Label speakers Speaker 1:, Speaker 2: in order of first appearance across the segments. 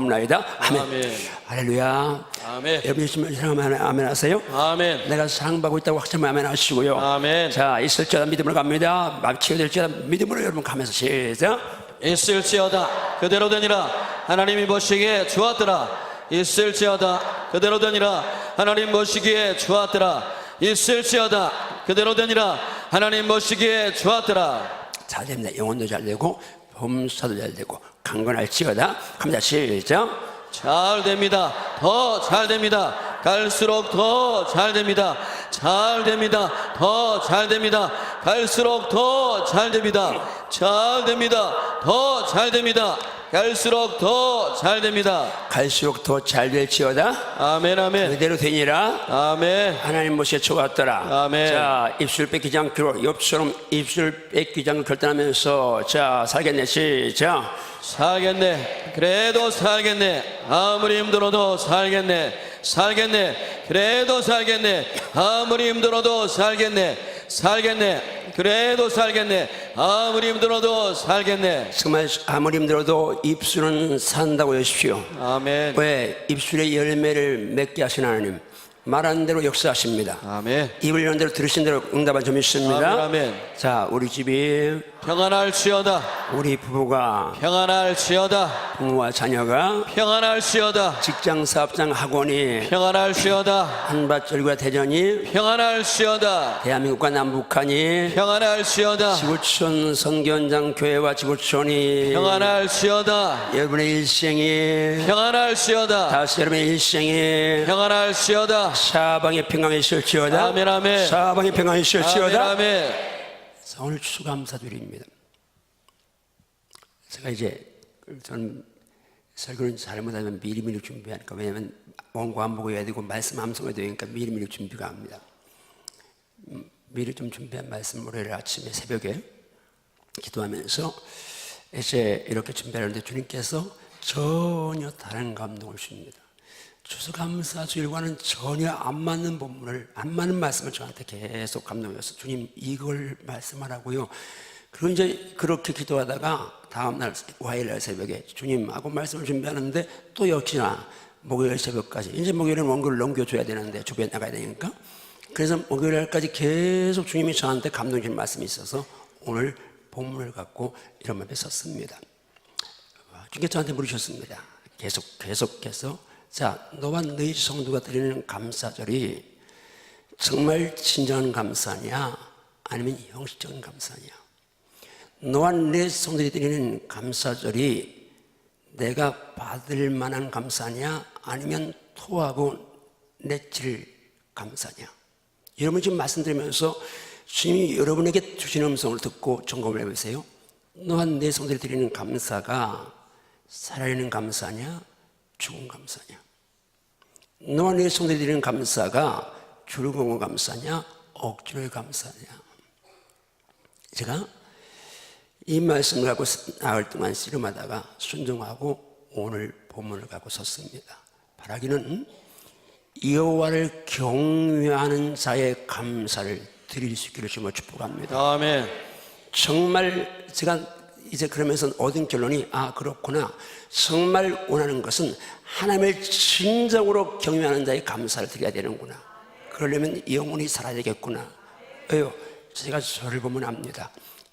Speaker 1: 축복합니다. 아멘.
Speaker 2: 아멘.
Speaker 1: 할렐루야.
Speaker 2: 아멘.
Speaker 1: 여러분 예수님을 사랑하면 아멘 하세요.
Speaker 2: 아멘.
Speaker 1: 내가 사랑받고 있다고 확신하면 아멘 하시고요.
Speaker 2: 아멘.
Speaker 1: 자, 있을지어다 믿음으로 갑니다. 치유될지어다 믿음으로 여러분 가면서 시작.
Speaker 2: 있을지어다 그대로 되니라 하나님이 보시기에 좋았더라. 있을지어다 그대로 되니라 하나님 보시기에 좋았더라. 있을지어다 그대로 되니라 하나님 보시기에 좋았더라.
Speaker 1: 잘 됩니다. 영혼도 잘 되고 범사도 잘 되고 강건할지어다. 갑니다. 시작.
Speaker 2: 잘 됩니다. 더 잘 됩니다. 갈수록 더 잘 됩니다. 잘 됩니다. 더 잘 됩니다. 갈수록 더 잘 됩니다. 잘 됩니다. 더 잘 됩니다. 갈수록 더 잘 됩니다.
Speaker 1: 갈수록 더 잘 될지어다.
Speaker 2: 아멘. 아멘.
Speaker 1: 그대로 되니라.
Speaker 2: 아멘.
Speaker 1: 하나님 모시에 좋았더라.
Speaker 2: 아멘.
Speaker 1: 자, 입술 뺏기지 않기로 욥처럼 입술 뺏기지 않고 결단하면서 자, 살겠네. 시작.
Speaker 2: 살겠네. 그래도 살겠네. 아무리 힘들어도 살겠네. 살겠네. 그래도 살겠네. 아무리 힘들어도 살겠네. 살겠네. 그래도 살겠네. 아무리 힘들어도 살겠네.
Speaker 1: 정말 아무리 힘들어도 입술은 산다고 하십시오.
Speaker 2: 아멘.
Speaker 1: 왜? 입술의 열매를 맺게 하신 하나님, 말한 대로 역사하십니다.
Speaker 2: 아멘.
Speaker 1: 입을 여는 대로 들으신 대로 응답한 점이 있습니다.
Speaker 2: 아멘. 아멘.
Speaker 1: 자, 우리 집이,
Speaker 2: 평안할지어다.
Speaker 1: 우리 부부가,
Speaker 2: 평안할지어다.
Speaker 1: 부모와 자녀가,
Speaker 2: 평안할지어다.
Speaker 1: 직장, 사업장, 학원이,
Speaker 2: 평안할지어다.
Speaker 1: 한밭절과 대전이,
Speaker 2: 평안할지어다.
Speaker 1: 대한민국과 남북한이,
Speaker 2: 평안할지어다.
Speaker 1: 지구촌 선교원장 교회와 지구촌이,
Speaker 2: 평안할지어다.
Speaker 1: 여러분의 일생이,
Speaker 2: 평안할지어다.
Speaker 1: 다시 여러분의 일생이
Speaker 2: 평안할지어다.
Speaker 1: 사방에 평강이 있을지어다.
Speaker 2: 아멘. 아멘.
Speaker 1: 사방에 평강이 있을지어다.
Speaker 2: 아멘. 아멘.
Speaker 1: 오늘 추수감사드립니다. 제가 이제 저는 설교는 잘못하면 미리미리 준비하니까, 왜냐하면 원고 안 보고 해야 되고 말씀 암송해야 되니까 미리미리 준비가 합니다. 미리 좀 준비한 말씀 월요일 아침에 새벽에 기도하면서 이제 이렇게 준비하는데 주님께서 전혀 다른 감동을 주십니다. 추수감사주일과는 전혀 안 맞는 본문을, 안 맞는 말씀을 저한테 계속 감동해서 주님 이걸 말씀하라고요. 그리고 이제 그렇게 기도하다가 다음날 화요일날 새벽에 주님하고 말씀을 준비하는데 또 역시나 목요일 새벽까지, 이제 목요일은 원고를 넘겨줘야 되는데 주변에 나가야 되니까, 그래서 목요일날까지 계속 주님이 저한테 감동 주신 말씀이 있어서 오늘 본문을 갖고 이런 말을 썼습니다. 주님께서 저한테 물으셨습니다. 계속해서 자, 너와 너희 성도가 드리는 감사절이 정말 진정한 감사냐 아니면 형식적인 감사냐? 너와 내 성도들이 드리는 감사절이 내가 받을 만한 감사냐 아니면 토하고 내칠 감사냐? 여러분 지금 말씀드리면서 주님이 여러분에게 주시는 음성을 듣고 점검을 해보세요. 너와 내 성도들이 드리는 감사가 살아있는 감사냐 죽은 감사냐? 너와 내 성도들이 드리는 감사가 즐거운 감사냐 억지로의 감사냐? 제가 이 말씀을 갖고 나흘 동안 씨름하다가 순종하고 오늘 본문을 갖고 섰습니다. 바라기는 여호와를 경외하는 자의 감사를 드릴 수 있기를 주님을 축복합니다.
Speaker 2: 아멘.
Speaker 1: 정말 제가 이제 그러면서 얻은 결론이 그렇구나. 정말 원하는 것은 하나님을 진정으로 경외하는 자의 감사를 드려야 되는구나. 그러려면 영혼이 살아야 되겠구나. 왜요? 제가 저를 보면 압니다.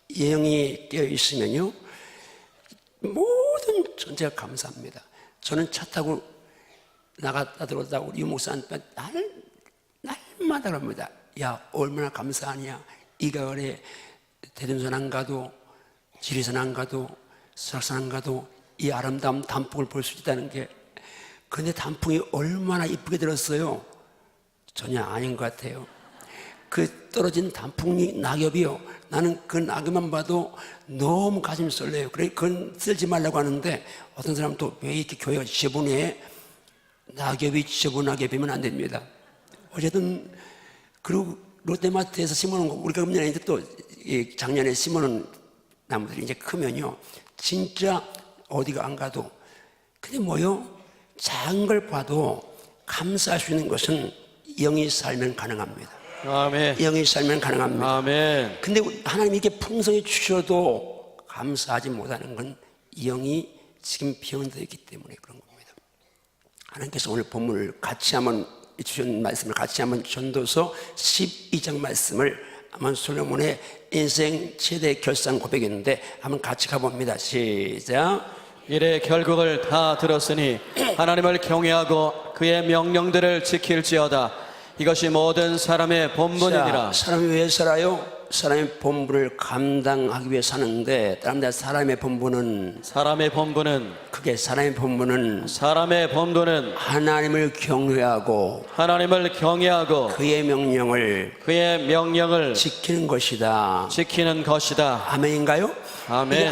Speaker 1: 영이 깨어 있으면요 모든 전체가 감사합니다. 저는 차 타고 나갔다 들어오다 우리 목사한테 날마다 그럽니다. 야, 얼마나 감사하냐. 이 가을에 대전선 안 가도 지리산 안 가도 설악산 안 가도 이 아름다운 단풍을 볼 수 있다는 게, 근데 단풍이 얼마나 이쁘게 들었어요. 전혀 아닌 것 같아요. 그 떨어진 단풍이 낙엽이요, 나는 그 낙엽만 봐도 너무 가슴이 설레요. 그래, 그건 쓸지 말라고 하는데 어떤 사람은 또 왜 이렇게 교회가 지저분해? 낙엽이 지저분하게 베면 안 됩니다. 어쨌든 그리고 롯데마트에서 심어놓은 거, 우리가 금년에 이제 또 작년에 심어놓은 나무들이 이제 크면요 진짜 어디가 안 가도, 근데 뭐요? 작은 걸 봐도 감사할 수 있는 것은 영이 살면 가능합니다.
Speaker 2: 아멘.
Speaker 1: 영이 살면 가능합니다.
Speaker 2: 아멘.
Speaker 1: 근데 하나님이 이렇게 풍성히 주셔도 감사하지 못하는 건 영이 지금 병들어 있기 때문에 그런 겁니다. 하나님께서 오늘 본문을 같이 한번 주신 말씀을 같이 한번 전도서 12장 말씀을 한번 솔로몬의 인생 최대 결산 고백이었는데 한번 같이 가봅니다. 시작.
Speaker 2: 이래 결국을 다 들었으니 하나님을 경외하고 그의 명령들을 지킬지어다. 이것이 모든 사람의 본분이니라.
Speaker 1: 자, 사람이 왜 살아요? 사람의 본분을 감당하기 위해 사는데, 다른 사람의 본분은 그게 사람의 본분은 하나님을 경외하고 그의 명령을 지키는 것이다. 아멘인가요?
Speaker 2: 아멘.
Speaker 1: 이게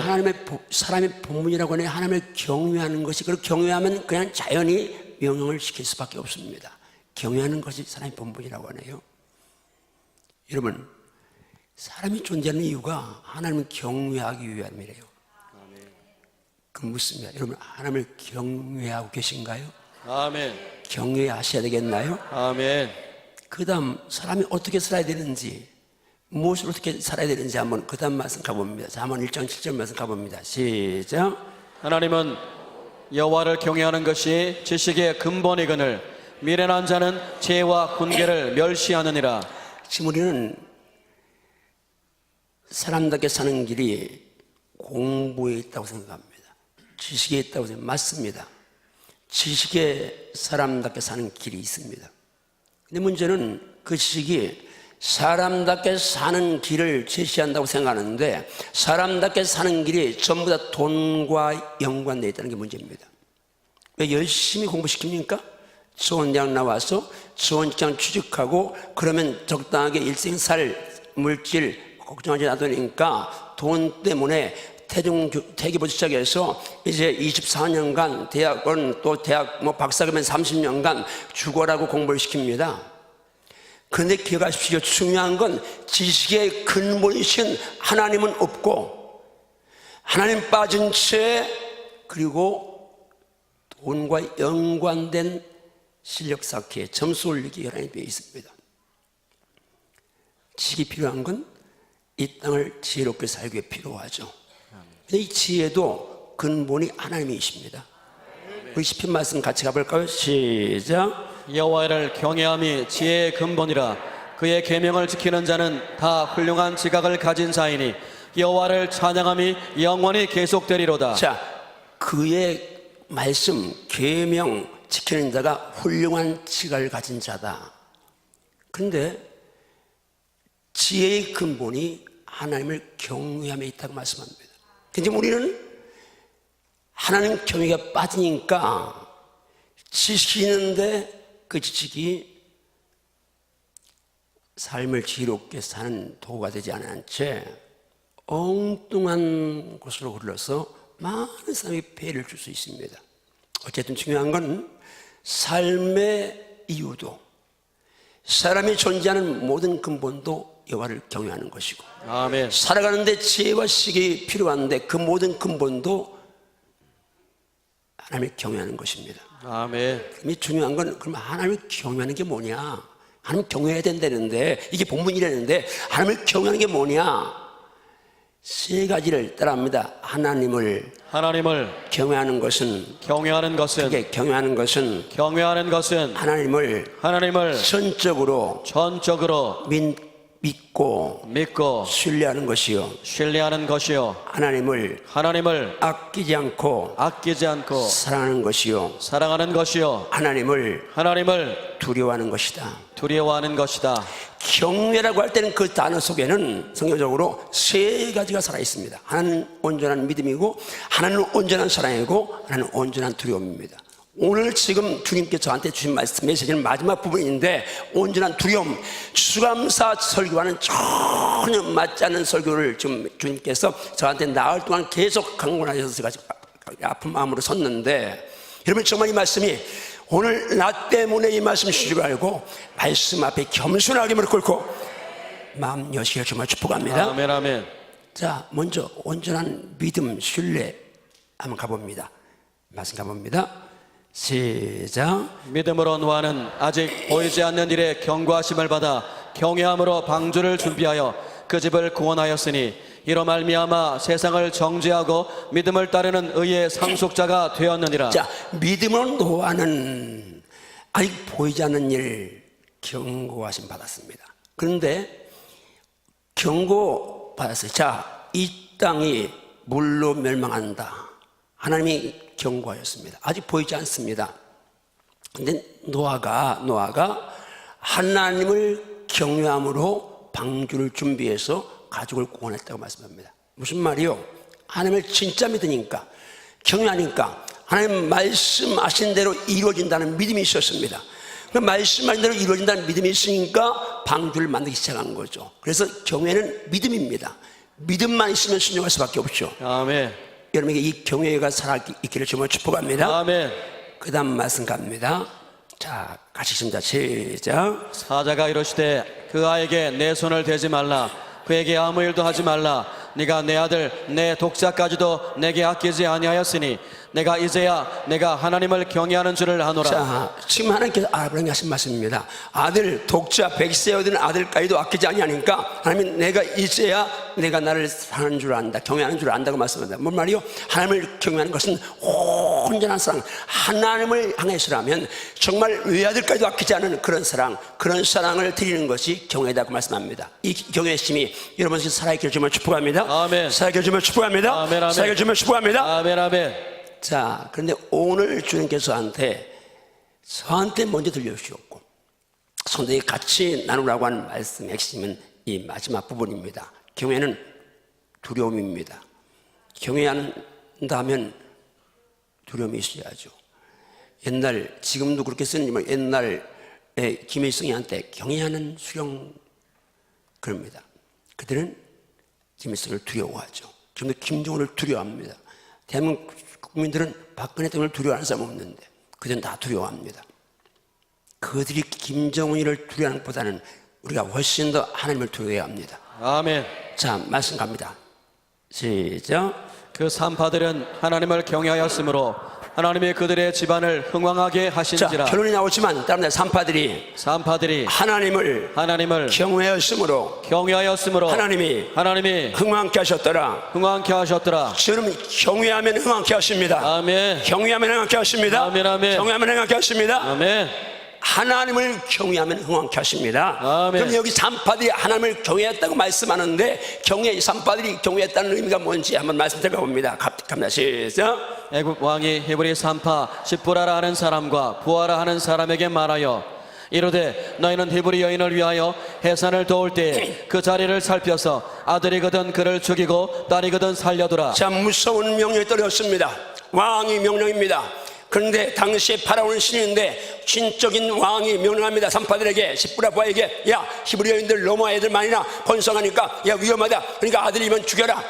Speaker 1: 사람의 본분이라고 하는 하나님을 경외하는 것이, 그리고 경외하면 그냥 자연히 명령을 지킬 수밖에 없습니다. 경외하는 것이 사람의 본분이라고 하네요. 여러분, 사람이 존재하는 이유가 하나님을 경외하기 위함이래요. 그럼 묻습니다. 여러분, 하나님을 경외하고 계신가요?
Speaker 2: 아멘.
Speaker 1: 경외하셔야 되겠나요?
Speaker 2: 아멘.
Speaker 1: 그 다음 사람이 어떻게 살아야 되는지, 무엇을 어떻게 살아야 되는지 한번 그 다음 말씀 가봅니다. 자, 한번 1장 7절 말씀 가봅니다. 시작.
Speaker 2: 하나님은 여호와를 경외하는 것이 지식의 근본이거늘 미련한 자는 지혜와 훈계를 멸시하느니라.
Speaker 1: 지금 우리는 사람답게 사는 길이 공부에 있다고 생각합니다. 지식에 있다고 생각합니다. 맞습니다. 지식에 사람답게 사는 길이 있습니다. 근데 문제는 그 지식이 사람답게 사는 길을 제시한다고 생각하는데, 사람답게 사는 길이 전부 다 돈과 연관되어 있다는 게 문제입니다. 왜 열심히 공부시킵니까? 좋은 대학 나와서 좋은 직장 취직하고 그러면 적당하게 일생 살 물질 걱정하지 않으니까 돈 때문에 태기부터 시작해서 이제 24년간 대학원 또 대학 박사학위면 30년간 죽어라고 공부를 시킵니다. 그런데 기억하십시오. 중요한 건 지식의 근본이신 하나님은 없고, 하나님 빠진 채, 그리고 돈과 연관된 실력 쌓기에 점수 올리기 혈안이 되어 있습니다. 지식이 필요한 건 이 땅을 지혜롭게 살기 위해 필요하죠. 근데 이 지혜도 근본이 하나님이십니다. 우리 시편 말씀 같이 가볼까요? 시작.
Speaker 2: 여호와를 경외함이 지혜의 근본이라. 그의 계명을 지키는 자는 다 훌륭한 지각을 가진 자이니 여호와를 찬양함이 영원히 계속되리로다.
Speaker 1: 자, 그의 말씀, 계명 지키는 자가 훌륭한 지각을 가진 자다. 그런데 지혜의 근본이 하나님을 경외함에 있다고 말씀합니다. 근데 우리는 하나님 경외가 빠지니까 지식이 있는데 그 지식이 삶을 지혜롭게 사는 도구가 되지 않은 채 엉뚱한 곳으로 흘러서 많은 사람이 폐해를 줄 수 있습니다. 어쨌든 중요한 건 삶의 이유도, 사람이 존재하는 모든 근본도 여호와를 경외하는 것이고,
Speaker 2: 아멘.
Speaker 1: 살아가는데 지혜와 지식이 필요한데 그 모든 근본도 하나님을 경외하는 것입니다.
Speaker 2: 아멘.
Speaker 1: 그럼 중요한 건 그럼 하나님을 경외하는 게 뭐냐? 하나님 경외해야 된다는데, 이게 본문이라는데 하나님을 경외하는 게 뭐냐? 세 가지를 따라합니다. 하나님을 경외하는 것은 그게 경외하는 것은 하나님을 전적으로 믿고 신뢰하는 것이요 하나님을 아끼지 않고 사랑하는 것이요 하나님을 두려워하는 것이다. 경외라고 할 때는 그 단어 속에는 성경적으로 세 가지가 살아 있습니다. 하나는 온전한 믿음이고, 하나는 온전한 사랑이고, 하나는 온전한 두려움입니다. 오늘 지금 주님께 저한테 주신 말씀 메시지는 마지막 부분인데, 온전한 두려움, 추수감사 설교와는 전혀 맞지 않는 설교를 지금 주님께서 저한테 나흘 동안 계속 강권하셔서 제가 아픈 마음으로 섰는데, 여러분 정말 이 말씀이 오늘 나 때문에 이 말씀 주시고 알고 말씀 앞에 겸손하게 무릎 꿇고 마음 여시기를 정말 축복합니다.
Speaker 2: 아멘, 아멘.
Speaker 1: 자, 먼저 온전한 믿음, 신뢰 한번 가봅니다. 말씀 가봅니다. 시작.
Speaker 2: 믿음으로 노아는 아직 보이지 않는 일에 경고하심을 받아 경외함으로 방주를 준비하여 그 집을 구원하였으니 이로 말미암아 세상을 정죄하고 믿음을 따르는 의의 상속자가 되었느니라.
Speaker 1: 자, 믿음으로 노아는 아직 보이지 않는 일 경고하심 받았습니다. 그런데 경고 받았어요. 자, 이 땅이 물로 멸망한다. 하나님이 경고하였습니다. 아직 보이지 않습니다. 근데 노아가 하나님을 경외함으로 방주를 준비해서 가족을 구원했다고 말씀합니다. 무슨 말이요? 하나님을 진짜 믿으니까, 경외하니까 하나님 말씀하신 대로 이루어진다는 믿음이 있었습니다. 그 말씀하신 대로 이루어진다는 믿음이 있으니까 방주를 만들기 시작한 거죠. 그래서 경외는 믿음입니다. 믿음만 있으면 순종할 수밖에 없죠.
Speaker 2: 아멘.
Speaker 1: 여러분에게 이 경외가 살아있기를 정말 축복합니다.
Speaker 2: 아멘.
Speaker 1: 그 다음 말씀 갑니다. 자, 같이 읽습니다. 시작.
Speaker 2: 사자가 이르시되 그 아이에게 내 손을 대지 말라. 그에게 아무 일도 하지 말라. 네가 내 아들 내 독자까지도 내게 아끼지 아니하였으니 내가 이제야 내가 하나님을 경외하는 줄을 아노라.
Speaker 1: 자, 지금 하나님께서 아브라함에게 하신 말씀입니다. 아들, 독자, 100세에 얻은 아들까지도 아끼지 아니하니까 하나님은 내가 이제야 내가 나를 사는 줄 안다, 경외하는 줄 안다고 말씀합니다. 뭔 말이요? 하나님을 경외하는 것은 온전한 사랑, 하나님을 향해서라면 정말 외아들까지도 아끼지 않은 그런 사랑, 그런 사랑을 드리는 것이 경외다고 말씀합니다. 이 경외심이 여러분에게 살아있기를 주면 축복합니다.
Speaker 2: 아멘.
Speaker 1: 살아있기를 주면 축복합니다.
Speaker 2: 아멘, 아멘.
Speaker 1: 살아있기를 주면 축복합니다.
Speaker 2: 아멘. 아멘.
Speaker 1: 자, 그런데 오늘 주님께서 저한테 먼저 들려주셨고 성도에게 같이 나누라고 하는 말씀의 핵심은 이 마지막 부분입니다. 경외는 두려움입니다. 경외한다면 두려움이 있어야죠. 지금도 그렇게 쓰는 옛날에 김일성이한테 경외하는 수령 그럽니다. 그들은 김일성을 두려워하죠. 지금도 김정은을 두려워합니다. 대한민국 국민들은 박근혜 대통령을 두려워하는 사람 없는데 그들은 다 두려워합니다. 그들이 김정은이를 두려워하는 것보다는 우리가 훨씬 더 하나님을 두려워해야 합니다.
Speaker 2: 아멘.
Speaker 1: 자, 말씀 갑니다. 시작.
Speaker 2: 그 산파들은 하나님을 경외하였으므로 하나님이 그들의 집안을 흥왕하게
Speaker 1: 자,
Speaker 2: 하신지라.
Speaker 1: 결론이 나오지만 다른 산파들이 하나님을 경외하였으므로 하나님이 흥왕케 하셨더라. 저는 경외하면 흥왕케 하십니다.
Speaker 2: 아멘.
Speaker 1: 경외하면 흥왕케 하십니다.
Speaker 2: 아멘, 아멘.
Speaker 1: 경외하면 흥왕케 하십니다.
Speaker 2: 아멘.
Speaker 1: 하나님을 경외하면 흥왕케 하십니다.
Speaker 2: 아멘.
Speaker 1: 그럼 여기 산파들이 하나님을 경외했다고 말씀하는데 산파들이 경외했다는 의미가 뭔지 한번 말씀 드려봅니다. 갑니다. 시작.
Speaker 2: 애굽 왕이 히브리 산파 십부라라 하는 사람과 부하라 하는 사람에게 말하여 이르되 너희는 히브리 여인을 위하여 해산을 도울 때에 그 자리를 살펴서 아들이거든 그를 죽이고 딸이거든 살려두라.
Speaker 1: 자, 무서운 명령이 떨어졌습니다. 왕이 명령입니다. 그런데 당시에 파라오는 신인데 신적인 왕이 명령합니다. 산파들에게, 십부라 부하에게, 야, 히브리 여인들 로마 애들 많이나 번성하니까 야, 위험하다. 그러니까 아들이면 죽여라.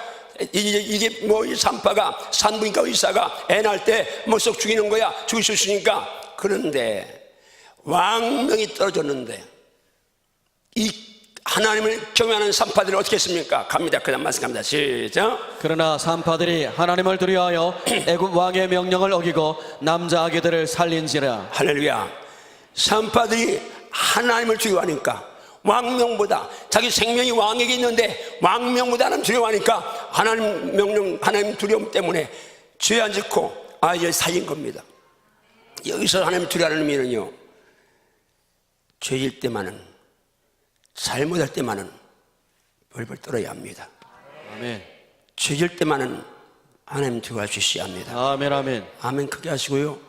Speaker 1: 이게 이 산파가 산부인과 의사가 애 낳을 때 썩 죽이는 거야. 죽일 수 있으니까. 그런데 왕명이 떨어졌는데 이 하나님을 경외하는 산파들은 어떻게 했습니까? 갑니다. 그 다음 말씀 갑니다. 시작.
Speaker 2: 그러나 산파들이 하나님을 두려워하여 애굽 왕의 명령을 어기고 남자 아기들을 살린지라.
Speaker 1: 할렐루야. 산파들이 하나님을 두려워하니까 왕명보다 자기 생명이 왕에게 있는데 왕명보다 하나님 두려워하니까 하나님 명령, 하나님 두려움 때문에 죄 안 짓고 아이를 살린 겁니다. 여기서 하나님 두려워하는 의미는요, 죄일 때만은, 잘못할 때만은 벌벌 떨어야 합니다.
Speaker 2: 아멘.
Speaker 1: 죄질 때만은 하나님 두려워할 수 있어야 합니다.
Speaker 2: 아멘. 아멘.
Speaker 1: 아멘 크게 하시고요.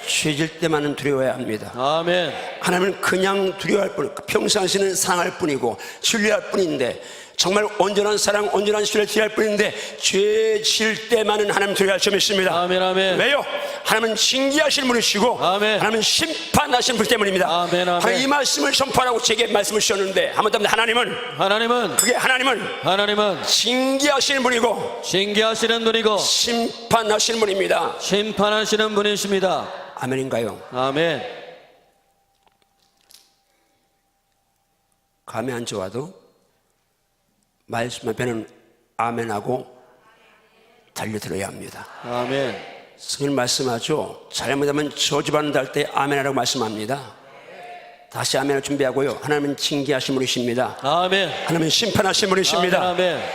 Speaker 1: 죄질 때만은 두려워해야 합니다.
Speaker 2: 아멘.
Speaker 1: 하나님은 그냥 두려워할 뿐, 평상시는 사랑할 뿐이고 신뢰할 뿐인데, 정말 온전한 사랑, 온전한 신뢰를 드릴 뿐인데 죄 질 때만은 하나님 두려워할 점이 있습니다.
Speaker 2: 아멘. 아멘.
Speaker 1: 왜요? 하나님은 징계하시는 분이시고
Speaker 2: 아멘.
Speaker 1: 하나님은 심판하시는 분 때문입니다.
Speaker 2: 아멘. 아멘.
Speaker 1: 하나님 이 말씀을 선포하라고 제게 말씀을 주셨는데 한번 더 하나님은 징계하시는 분이고
Speaker 2: 징계하시는 분이고
Speaker 1: 심판하시는 분입니다.
Speaker 2: 심판하시는 분이십니다.
Speaker 1: 아멘인가요?
Speaker 2: 아멘.
Speaker 1: 감이 안 좋아도 말씀 앞에는 아멘하고 달려들어야 합니다.
Speaker 2: 아멘.
Speaker 1: 성경 말씀하죠. 잘못하면 저주받는 달 때 아멘하라고 말씀합니다. 다시 아멘을 준비하고요. 하나님은 징계하신 분이십니다.
Speaker 2: 아멘.
Speaker 1: 하나님은 심판하신 분이십니다.
Speaker 2: 아멘. 아멘.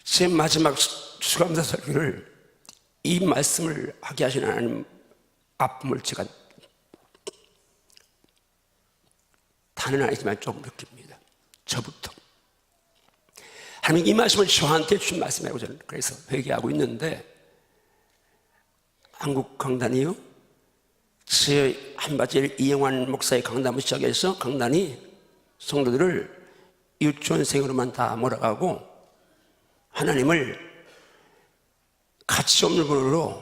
Speaker 1: 제 마지막 수감사 설교를 이 말씀을 하게 하신 하나님 아픔을 제가 다는 아니지만 조금 느낍니다. 저부터 하나님 이 말씀을 저한테 주신 말씀이라고 저는 그래서 회개하고 있는데, 한국 강단이요, 제 한바질 이영환 목사의 강단을 시작해서 강단이 성도들을 유치원생으로만 다 몰아가고 하나님을 가치 없는 분으로,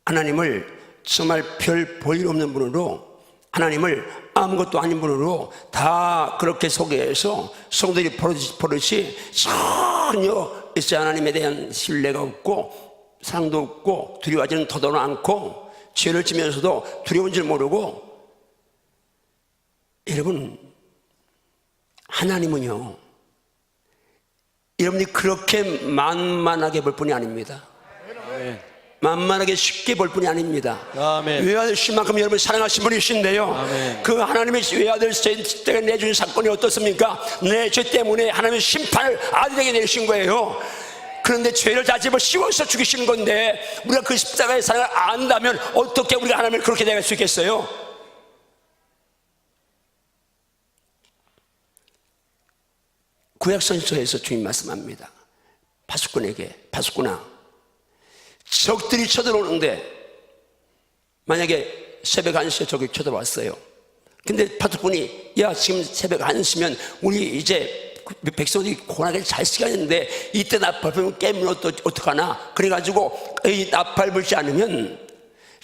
Speaker 1: 하나님을 정말 별 볼일 없는 분으로, 하나님을 아무것도 아닌 분으로 다 그렇게 소개해서 성도들이 버릇이 전혀 이제 하나님에 대한 신뢰가 없고 사랑도 없고 두려워하지는 더더는 않고 죄를 지면서도 두려운 줄 모르고. 여러분, 하나님은요, 여러분이 그렇게 만만하게 볼 뿐이 아닙니다. 만만하게 쉽게 볼 뿐이 아닙니다.
Speaker 2: 아멘.
Speaker 1: 외아들 신 만큼 여러분을 사랑하신 분이신데요.
Speaker 2: 아멘.
Speaker 1: 그 하나님의 외아들 때가 내준 사건이 어떻습니까? 내 죄 때문에 하나님의 심판을 아들에게 내리신 거예요. 그런데 죄를 다 집어씌워서 죽이시는 건데 우리가 그 십자가의 사랑을 안다면 어떻게 우리가 하나님을 그렇게 대할 수 있겠어요? 구약선서에서 주님 말씀합니다. 파수꾼아, 적들이 쳐들어오는데, 만약에 새벽 1시에 적이 쳐들어왔어요. 근데 파수꾼이, 야, 지금 새벽 1시면 우리 이제 백성들이 고난하게 잘 시간인데 이때 나팔 불면 깨면 어떡하나? 그래가지고 이 나팔 불지 않으면,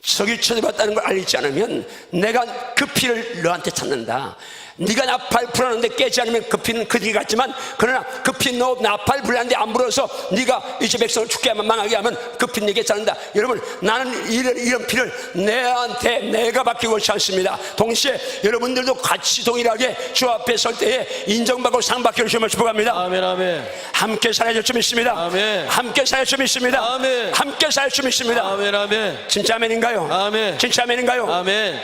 Speaker 1: 적이 쳐들어왔다는 걸 알리지 않으면 내가 그 피를 너한테 찾는다. 네가 나팔 불었는데 깨지 않으면 그 피는 그들이 같지만, 그러나 그 피 너 나팔 불었는데 안 불어서 네가 이제 백성을 죽게 하면, 망하게 하면 그 피 네게 찾는다. 여러분, 나는 이런 피를 내한테 내가 받기 원치 않습니다. 동시에 여러분들도 같이 동일하게 주 앞에 설 때에 인정받고 상받기를 주님을 축복합니다.
Speaker 2: 아멘. 아멘.
Speaker 1: 함께 살아줄 줄 믿습니다.
Speaker 2: 아멘.
Speaker 1: 함께 살아줄 줄 믿습니다.
Speaker 2: 아멘.
Speaker 1: 함께 살아줄 줄 믿습니다.
Speaker 2: 아멘. 아멘.
Speaker 1: 진짜 아멘인가요?
Speaker 2: 아멘.
Speaker 1: 진짜 아멘인가요?
Speaker 2: 아멘.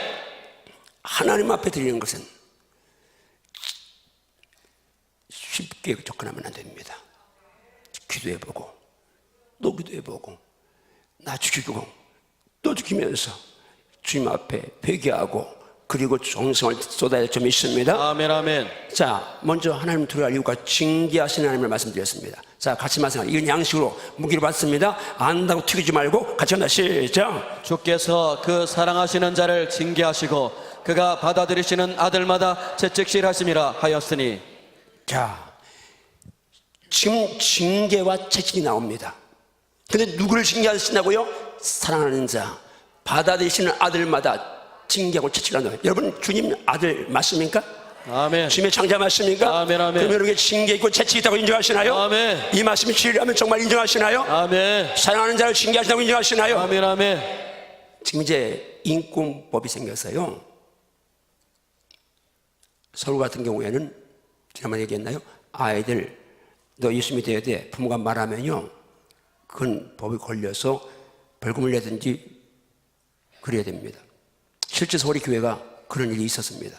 Speaker 1: 하나님 앞에 드리는 것은 쉽게 접근하면 안 됩니다. 기도해보고 또 기도해보고 나 죽이고 또 죽이면서 주님 앞에 회개하고 그리고 정성을 쏟아야 할 점이 있습니다.
Speaker 2: 아멘. 아멘.
Speaker 1: 자, 먼저 하나님 들어갈 이유가 징계하시는 하나님을 말씀드렸습니다. 자, 같이 말씀하세요. 이건 양식으로 무기를 받습니다. 안다고 튀기지 말고 같이 한다. 시작.
Speaker 2: 주께서 그 사랑하시는 자를 징계하시고 그가 받아들이시는 아들마다 채찍질하심이라 하였으니.
Speaker 1: 자, 지금 징계와 채찍이 나옵니다. 근데 누구를 징계하신다고요? 사랑하는 자, 받아들이시는 아들마다 징계하고 채찍을 한다. 여러분, 주님 아들 맞습니까?
Speaker 2: 아멘.
Speaker 1: 주님의 창자 맞습니까?
Speaker 2: 아멘. 아멘.
Speaker 1: 그러면 여러분에게 징계 있고 채찍이 있다고 인정하시나요?
Speaker 2: 아멘.
Speaker 1: 이 말씀이 진리라면 정말 인정하시나요?
Speaker 2: 아멘.
Speaker 1: 사랑하는 자를 징계하신다고 인정하시나요?
Speaker 2: 아멘. 아멘.
Speaker 1: 지금 이제 인권법이 생겨서요, 서울 같은 경우에는 지난번에 얘기했나요? 아이들 너 예수님이 되어야 돼, 부모가 말하면요, 그건 법에 걸려서 벌금을 내든지 그래야 됩니다. 실제 서울의 교회가 그런 일이 있었습니다.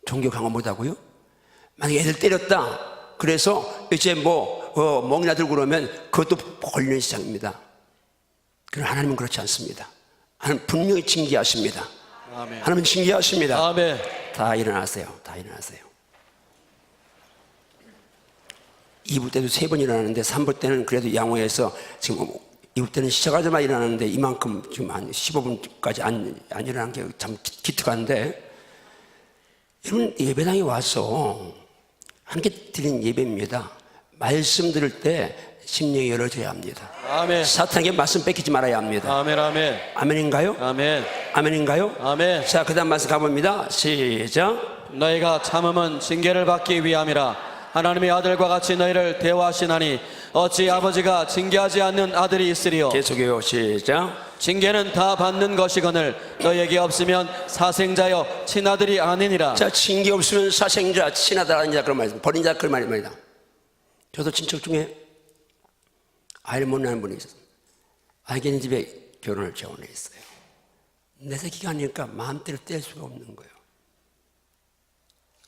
Speaker 1: 종교 강화 못하고요, 만약에 애들 때렸다 그래서 이제 멍이나 들고 그러면 그것도 걸리는 시장입니다. 그러나 하나님은 그렇지 않습니다. 하나님은 분명히 징계하십니다.
Speaker 2: 아멘.
Speaker 1: 하나님은 징계하십니다.
Speaker 2: 아멘.
Speaker 1: 다 일어나세요. 다 일어나세요. 2부 때도 3번 일어나는데 3부 때는 그래도 양호해서 지금 2부 때는 시작하자마자 일어나는데 이만큼 지금 한 15분까지 안 일어난 게 참 기특한데, 여러분 예배당에 와서 함께 드린 예배입니다. 말씀 들을 때 심령이 열어져야 합니다.
Speaker 2: 아멘.
Speaker 1: 사탄에게 말씀 뺏기지 말아야 합니다.
Speaker 2: 아멘. 아멘.
Speaker 1: 아멘인가요?
Speaker 2: 아멘.
Speaker 1: 아멘인가요?
Speaker 2: 아멘.
Speaker 1: 자, 그 다음 말씀 가봅니다. 시작.
Speaker 2: 너희가 참음은 징계를 받기 위함이라. 하나님의 아들과 같이 너희를 대화하시나니 어찌 아버지가 징계하지 않는 아들이 있으리요.
Speaker 1: 계속해요. 시작.
Speaker 2: 징계는 다 받는 것이거늘 너희에게 없으면 사생자여 친아들이 아니니라.
Speaker 1: 자, 징계 없으면 사생자, 친하다 아니냐 그런 말입니다. 버린 자 그런 말입니다. 저도 친척 중에 아이를 못 낳은 분이 있었어요. 아이가 있는 집에 결혼을 재혼했어요. 내 새끼가 아니니까 마음대로 뗄 수가 없는 거예요.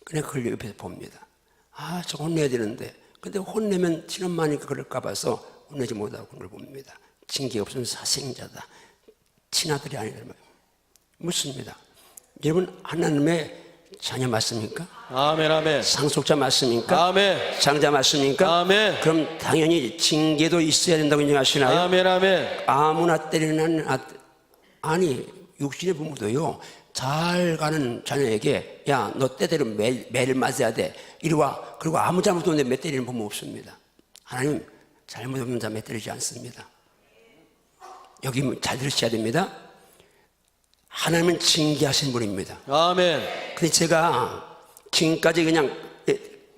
Speaker 1: 그냥 그걸 옆에서 봅니다. 아, 저거 혼내야 되는데 근데 혼내면 친엄마니까 그럴까 봐서 혼내지 못하고 그걸 봅니다. 징계 없으면 사생자다. 친아들이 아니라 묻습니다. 여러분 하나님의 자녀 맞습니까?
Speaker 2: 아멘, 아멘.
Speaker 1: 상속자 맞습니까?
Speaker 2: 아멘.
Speaker 1: 장자 맞습니까?
Speaker 2: 아멘.
Speaker 1: 그럼 당연히 징계도 있어야 된다고 인정하시나요?
Speaker 2: 아멘, 아멘.
Speaker 1: 아무나 때리는 아니 육신의 부모도요 잘 가는 자녀에게 야 너 때대로 매를 맞아야 돼 이리 와. 그리고 아무 잘못도 없는데 매 때리는 부모 없습니다. 하나님 잘못 없는 자 매 때리지 않습니다. 여기 잘 들으셔야 됩니다. 하나님은 징계하신 분입니다.
Speaker 2: 아멘.
Speaker 1: 근데 제가 지금까지 그냥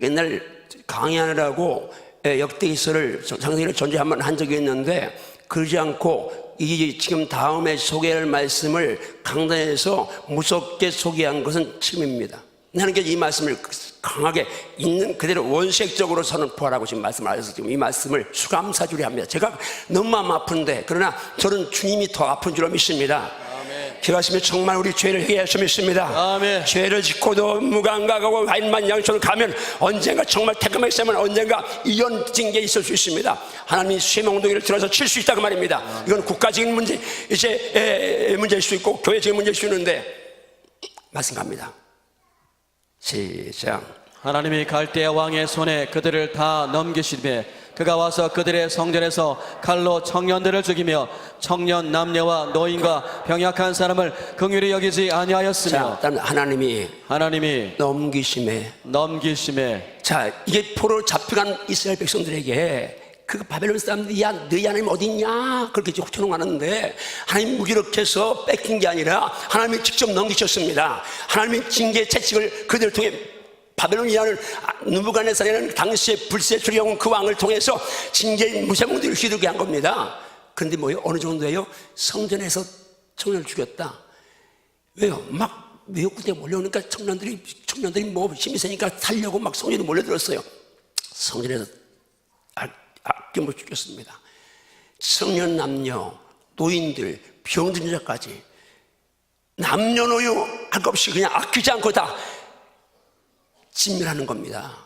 Speaker 1: 옛날 강의하느라고 역대기서를 장세기를 전제 한번 한 적이 있는데 그러지 않고 이 지금 다음에 소개할 말씀을 강단에서 무섭게 소개한 것은 지금입니다. 하나님께서 이 말씀을 강하게 있는 그대로 원색적으로 선포하라고 지금 말씀하셔서 지금 이 말씀을 수감사주리 합니다. 제가 너무 마음 아픈데 그러나 저는 주님이 더 아픈 줄로 믿습니다. 기가시면 정말 우리 죄를 회개할 수 믿습니다.
Speaker 2: 아멘.
Speaker 1: 죄를 짓고도 무감각하고 와인만 양처럼 가면 언젠가 정말 태kam하게 세면 언젠가 이혼 징계 있을 수 있습니다. 하나님이 쇠몽둥이를 들어서 칠 수 있다고 말입니다. 이건 국가적인 문제 이제 문제일 수 있고 교회적인 문제일 수 있는데 말씀 갑니다. 시작.
Speaker 2: 하나님이 갈대아 왕의 손에 그들을 다 넘기시되 그가 와서 그들의 성전에서 칼로 청년들을 죽이며 청년 남녀와 노인과 병약한 사람을 긍휼히 여기지 아니하였으며
Speaker 1: 자, 하나님이 넘기심에 자 이게 포로로 잡혀간 이스라엘 백성들에게 그 바벨론 사람들이 야 너희 하나님 어디 있냐 그렇게 호청하는데 하나님 무기력해서 뺏긴 게 아니라 하나님이 직접 넘기셨습니다. 하나님의 징계 채찍을 그들을 통해 바벨론이라는 느부갓네살이라는 당시의 불세 주려온 그 왕을 통해서 징계의 무생물들을 휘두르게 한 겁니다. 그런데 뭐예요? 어느 정도예요? 성전에서 청년을 죽였다. 왜요? 막 외국군대가 몰려오니까 청년들이 뭐 힘이 세니까 살려고 막 성전에 몰려들었어요. 성전에서 아낌없이 죽였습니다. 청년 남녀 노인들 병든 자까지 남녀노소 할 것 없이 그냥 아끼지 않고 다 진멸하는 겁니다.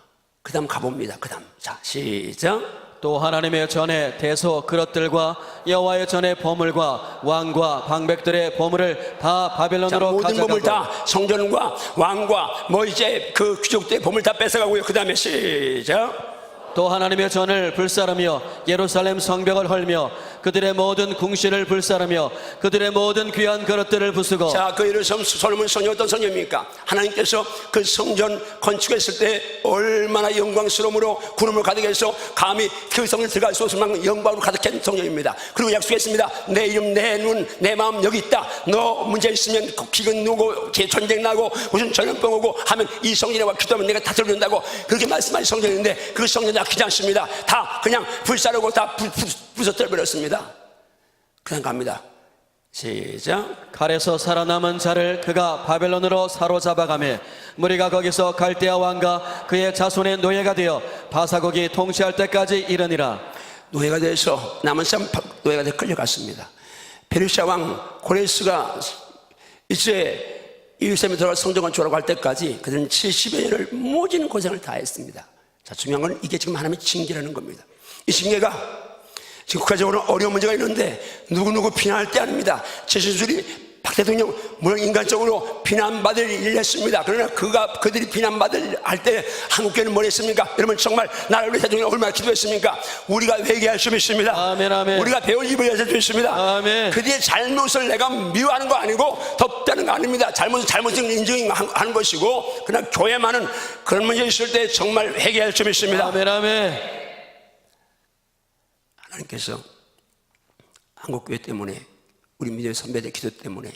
Speaker 1: 그 다음 가봅니다. 그 다음 자 시작.
Speaker 2: 또 하나님의 전에 대소 그릇들과 여호와의 전에 보물과 왕과 방백들의 보물을 다 바벨론으로
Speaker 1: 모든
Speaker 2: 가져가고
Speaker 1: 보물 다 성전과 왕과 뭐 이제 그 귀족들의 보물 다 뺏어가고요. 그 다음에 시작.
Speaker 2: 또 하나님의 전을 불사르며 예루살렘 성벽을 헐며 그들의 모든 궁실을 불사르며 그들의 모든 귀한 그릇들을 부수고
Speaker 1: 자, 그 예루살렘 솔로몬 성이 어떤 성전입니까? 하나님께서 그 성전 건축했을 때 얼마나 영광스러움으로 구름을 가득해서 감히 그 성전에 들어갈 수 없을 만큼 영광으로 가득한 성전입니다. 그리고 약속했습니다. 내 이름, 내 눈, 내 마음 여기 있다. 너 문제 있으면 기근 누고 전쟁 나고 무슨 전염병 오고 하면 이 성전에 와 기도하면 내가 다 들어준다고 그렇게 말씀하신 성전인데 그 성전이 아끼지 않습니다. 다 그냥 불사르고 다 부서뜨려버렸습니다. 그냥 갑니다. 시작.
Speaker 2: 칼에서 살아남은 자를 그가 바벨론으로 사로잡아가며 무리가 거기서 갈대아 왕과 그의 자손의 노예가 되어 바사국이 통치할 때까지 이르니라.
Speaker 1: 노예가 돼서 남은 사람 노예가 되어 끌려갔습니다. 페르시아 왕 고레스가 이제 예루살렘에 들어가 성전 건축하라고 할 때까지 그들은 70여 년을 모진 고생을 다 했습니다. 자, 중요한 건 이게 지금 하나님의 징계라는 겁니다. 이 징계가 지금 국가적으로 어려운 문제가 있는데 누구누구 비난할 때 아닙니다. 최순실이 박 대통령 물론 인간적으로 비난받을 일을 했습니다. 그러나 그들이 비난받을 할 때 한국교회는 뭘 했습니까? 여러분 정말 나라를 위해 대통령이 얼마나 기도했습니까? 우리가 회개할 수 있습니다.
Speaker 2: 아멘, 아멘.
Speaker 1: 우리가 배울 입을 할 수 있습니다.
Speaker 2: 아멘.
Speaker 1: 그들의 잘못을 내가 미워하는 거 아니고 덮다는 거 아닙니다. 잘못을 인정하는 것이고 그러나 교회만은 그런 문제 있을 때 정말 회개할 수 있습니다.
Speaker 2: 아멘, 아멘.
Speaker 1: 하나님께서 한국교회 때문에 우리 믿음의 선배들 기도 때문에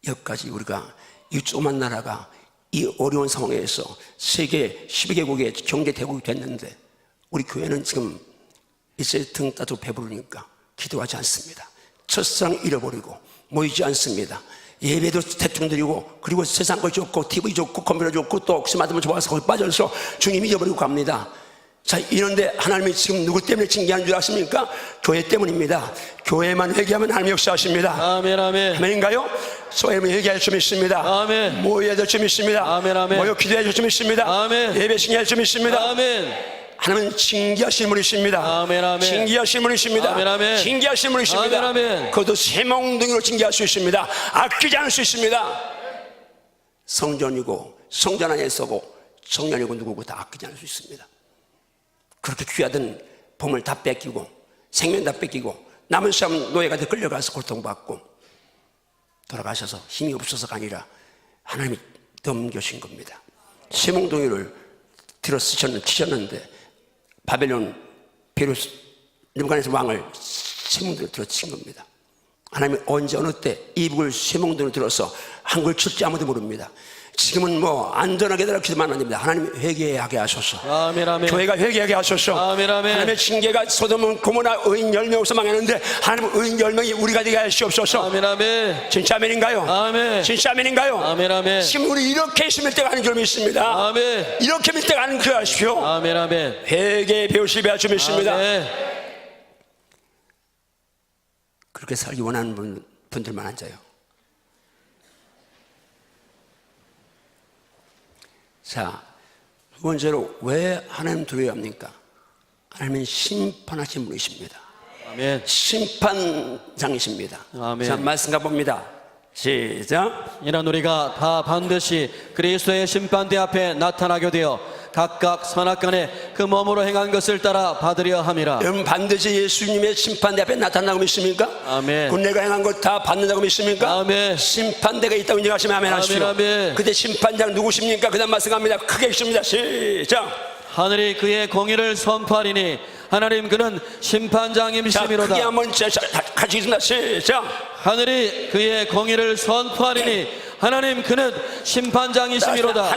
Speaker 1: 여기까지 우리가 이 조그만 나라가 이 어려운 상황에서 세계 12개국의 경제 대국이 됐는데 우리 교회는 지금 이제 등 따지고 배부르니까 기도하지 않습니다. 첫사랑 잃어버리고 모이지 않습니다. 예배도 대충 드리고 그리고 세상 거 좋고 TV 좋고 컴퓨터 좋고 또 스마트폰 좋아서 거기 빠져서 주님 잊어버리고 갑니다. 자, 이런데 하나님이 지금 누구 때문에 징계하는 줄 아십니까? 교회 때문입니다. 교회만 회개하면 하나님 역사하십니다.
Speaker 2: 아멘, 아멘.
Speaker 1: 아멘인가요? 소회면 회개할 줄 믿습니다.
Speaker 2: 아멘.
Speaker 1: 모여야 될 줄 믿습니다.
Speaker 2: 아멘, 아멘.
Speaker 1: 모여 기도해야 될 줄 믿습니다.
Speaker 2: 아멘.
Speaker 1: 예배 신뢰할 줄 믿습니다.
Speaker 2: 아멘.
Speaker 1: 하나님은 징계하신 분이십니다.
Speaker 2: 아멘, 아멘.
Speaker 1: 징계하신 분이십니다.
Speaker 2: 아멘, 아멘.
Speaker 1: 징계하신 분이십니다.
Speaker 2: 아멘, 아멘.
Speaker 1: 그것도 쇠몽둥이로 징계할 수 있습니다. 아끼지 않을 수 있습니다. 성전이고 성전 안에 서고 청년이고 누구고 다 아끼지 않을 수 있습니다. 그렇게 귀하던 봄을 다 뺏기고 생명 다 뺏기고 남은 삶 노예가 돼 끌려가서 고통받고 돌아가셔서 힘이 없어서가 아니라 하나님이 넘겨신 겁니다. 쇠몽둥이를 들어 치셨는데 바벨론 베루스 느부갓네살 왕을 쇠몽둥이로 들어 친 겁니다. 하나님이 언제 어느 때 이북을 쇠몽둥이로 들어서 한글 칠지 아무도 모릅니다. 지금은 뭐 안전하게 들어 기도만 안 됩니다. 하나님 회개하게 하소서.
Speaker 2: 아멘, 아멘.
Speaker 1: 교회가 회개하게 하소서.
Speaker 2: 아멘, 아멘.
Speaker 1: 하나님의 징계가 소돔은 고모나 의인 10명 없어 망했는데 하나님 의인 10명이 우리가 되게 하시옵소서.
Speaker 2: 아멘, 아멘.
Speaker 1: 진짜 아멘인가요?
Speaker 2: 아멘.
Speaker 1: 진짜 아멘인가요?
Speaker 2: 아멘, 아멘.
Speaker 1: 지금 우리 이렇게 심을 때가 아닌 줄 믿습니다.
Speaker 2: 아멘.
Speaker 1: 이렇게 밀 때가 아닌 줄 아십시오.
Speaker 2: 아멘, 아멘.
Speaker 1: 회개 배우실 배우줄 믿습니다.
Speaker 2: 아멘.
Speaker 1: 그렇게 살기 원하는 분들만 앉아요. 자, 두 번째로 왜 하나님 두려워야 합니까? 하나님은 심판하신 분이십니다.
Speaker 2: 아멘.
Speaker 1: 심판장이십니다.
Speaker 2: 아멘.
Speaker 1: 자, 말씀 가봅니다. 시작.
Speaker 2: 이는 우리가 다 반드시 그리스도의 심판대 앞에 나타나게 되어 각각 선악간에 그 몸으로 행한 것을 따라 받으려 함이라.
Speaker 1: 여러분 반드시 예수님의 심판대 앞에 나타나고 믿습니까?
Speaker 2: 아멘.
Speaker 1: 군 내가 행한 것 다 받는다고 믿습니까?
Speaker 2: 아멘.
Speaker 1: 심판대가 있다고 인정하시면 아멘 하십시오.
Speaker 2: 아멘, 아멘.
Speaker 1: 그때 심판장 누구십니까? 그 다음 말씀합니다. 크게 읽습니다. 시작.
Speaker 2: 하늘이 그의 공의를 선포하리니 하나님 그는
Speaker 1: 자,
Speaker 2: 심판장임이시미로다.
Speaker 1: 크게 한번 같이 읽습니다. 시작.
Speaker 2: 하늘이 그의 공의를 선포하리니 하나님 그는 심판장이시미로다.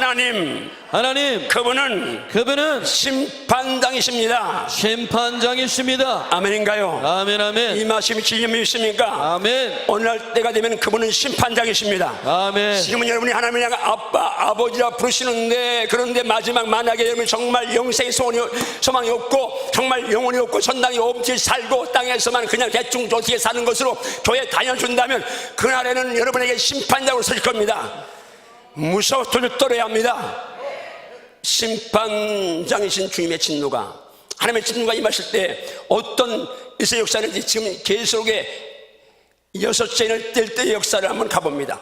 Speaker 2: 하나님 그분은
Speaker 1: 심판장이십니다.
Speaker 2: 심판장이십니다.
Speaker 1: 아멘인가요?
Speaker 2: 아멘, 아멘.
Speaker 1: 이 말씀이 진리함이 있습니까?
Speaker 2: 아멘.
Speaker 1: 오늘날 때가 되면 그분은 심판장이십니다.
Speaker 2: 아멘.
Speaker 1: 지금은 여러분이 하나님을 향해 아빠, 아버지라 부르시는데 그런데 마지막 만약에 여러분이 정말 영생의 소망이 없고 정말 영혼이 없고 전당이 없이 살고 땅에서만 그냥 대충 어떻게 사는 것으로 교회 다녀준다면 그날에는 여러분에게 심판장으로 설 겁니다. 무서워 떨어야 합니다. 심판장이신 주님의 진노가 하나님의 진노가 임하실 때 어떤 이스라엘 역사는지 지금 계시록의 6째를 뗄 때의 역사를 한번 가봅니다.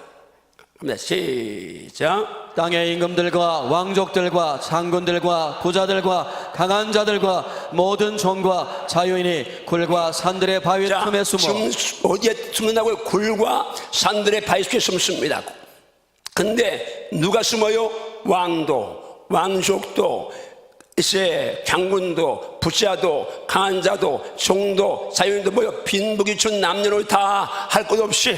Speaker 1: 시작.
Speaker 2: 땅의 임금들과 왕족들과 장군들과 부자들과 강한 자들과 모든 종과 자유인이 굴과 산들의 바위 틈에 숨어.
Speaker 1: 지금 어디에 숨는다고요? 굴과 산들의 바위 속에 숨습니다. 근데 누가 숨어요? 왕도, 왕족도, 이제 장군도, 부자도, 강한 자도, 종도, 자유인도 뭐요? 빈부귀천 남녀노소 다 할 것 없이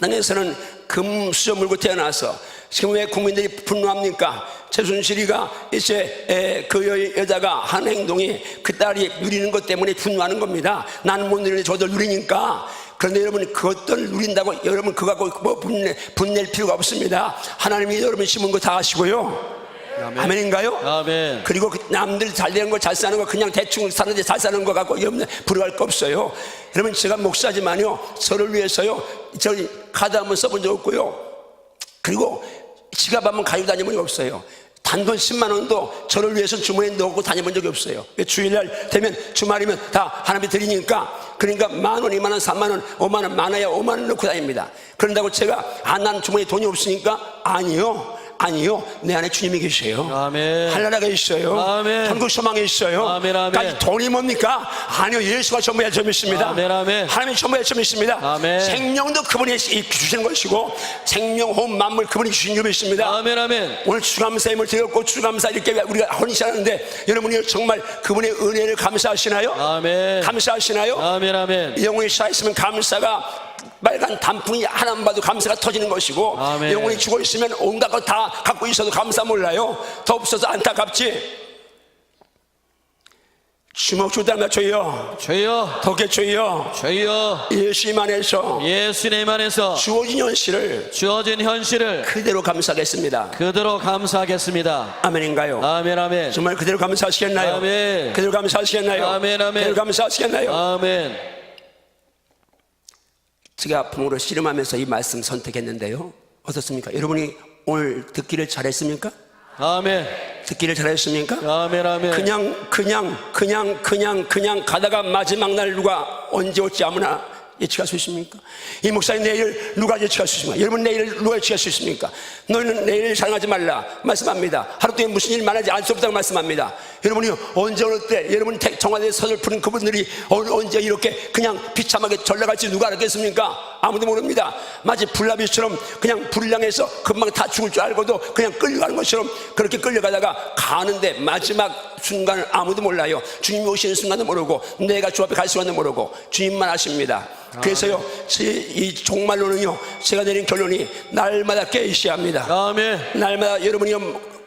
Speaker 1: 땅에서는 금수저 물고 태어나서 지금 왜 국민들이 분노합니까? 최순실이가 이제 그 여자가 한 행동이 그 딸이 누리는 것 때문에 분노하는 겁니다. 나는 못 누리는데 저도 누리니까. 그런데 여러분 그것들 누린다고 여러분 그거 갖고 뭐 분낼 필요가 없습니다. 하나님이 여러분 심은 거 다 아시고요.
Speaker 2: 아멘.
Speaker 1: 아멘인가요?
Speaker 2: 아멘.
Speaker 1: 그리고 남들 잘 되는 거 잘 사는 거 그냥 대충 사는데 잘 사는 거 갖고 부러워할 거 없어요. 여러분 제가 목사지만요 저를 위해서요 저희 카드 한번 써본 적 없고요. 그리고 지갑 한번 가지고 다니본 적 없어요. 단돈 10만 원도 저를 위해서 주머니에 넣고 다녀본 적이 없어요. 주일날 되면 주말이면 다 하나님이 드리니까. 그러니까 만 원, 2만 원, 3만 원, 5만 원 많아야 5만 원 넣고 다닙니다. 그런다고 제가 난 주머니에 돈이 없으니까 아니요. 내 안에 주님이 계세요.
Speaker 2: 아멘.
Speaker 1: 할나라가 있어요.
Speaker 2: 아멘.
Speaker 1: 천국 소망이 있어요.
Speaker 2: 아멘, 아멘.
Speaker 1: 그러니까 돈이 뭡니까? 아니요. 예수가 전부야 점 있습니다.
Speaker 2: 아멘, 아멘.
Speaker 1: 하나님이 전부야 점 있습니다.
Speaker 2: 아멘.
Speaker 1: 생명도 그분이 주시는 것이고 생명, 호흡, 만물 그분이 주신 점이 있습니다.
Speaker 2: 아멘, 아멘.
Speaker 1: 오늘 추감사임을 드렸고 추감사 이렇게 우리가 헌신하는데 여러분이 정말 그분의 은혜를 감사하시나요?
Speaker 2: 아멘.
Speaker 1: 감사하시나요?
Speaker 2: 아멘, 아멘.
Speaker 1: 영혼이 살아있으면 감사가 빨간 단풍이 하나만 봐도 감사가 터지는 것이고
Speaker 2: 아멘.
Speaker 1: 영혼이 죽어있으면 온갖 것 다 갖고 있어도 감사 몰라요. 더 없어서 안타깝지. 주먹 주다가 주여 덕에 주여 예수님 안에서
Speaker 2: 예수님 안에서
Speaker 1: 주어진 현실을 그대로 감사하겠습니다. 아멘인가요?
Speaker 2: 아멘, 아멘.
Speaker 1: 정말 그대로 감사하시겠나요?
Speaker 2: 아멘.
Speaker 1: 그대로 감사하시겠나요?
Speaker 2: 아멘, 아멘.
Speaker 1: 그대로 감사하시겠나요?
Speaker 2: 아멘.
Speaker 1: 제가 부모로 씨름하면서 이 말씀 선택했는데요. 어떻습니까? 여러분이 오늘 듣기를 잘했습니까?
Speaker 2: 아멘.
Speaker 1: 듣기를 잘하셨습니까?
Speaker 2: 아멘, 아멘.
Speaker 1: 그냥 가다가 마지막 날 누가 언제 올지 아무나 예측할 수 있습니까? 이 목사님 내일 누가 예측할 수 있습니까? 여러분 내일 누가 예측할 수 있습니까? 너희는 내일 사랑하지 말라 말씀합니다. 하루 동안 무슨 일 많은지 알 수 없다고 말씀합니다. 여러분이 언제 어느 때 여러분 청와대에 서를 푸는 그분들이 언제 이렇게 그냥 비참하게 전락할지 누가 알겠습니까? 아무도 모릅니다. 마치 불나비처럼 그냥 불을 향해서 금방 다 죽을 줄 알고도 그냥 끌려가는 것처럼 그렇게 끌려가다가 가는데 마지막 순간을 아무도 몰라요. 주님이 오시는 순간도 모르고 내가 주 앞에 갈 시간도 모르고 주님만 아십니다. 그래서요, 이 종말로는요, 제가 내린 결론이 날마다 깨어있어야 합니다.
Speaker 2: 아멘.
Speaker 1: 날마다 여러분이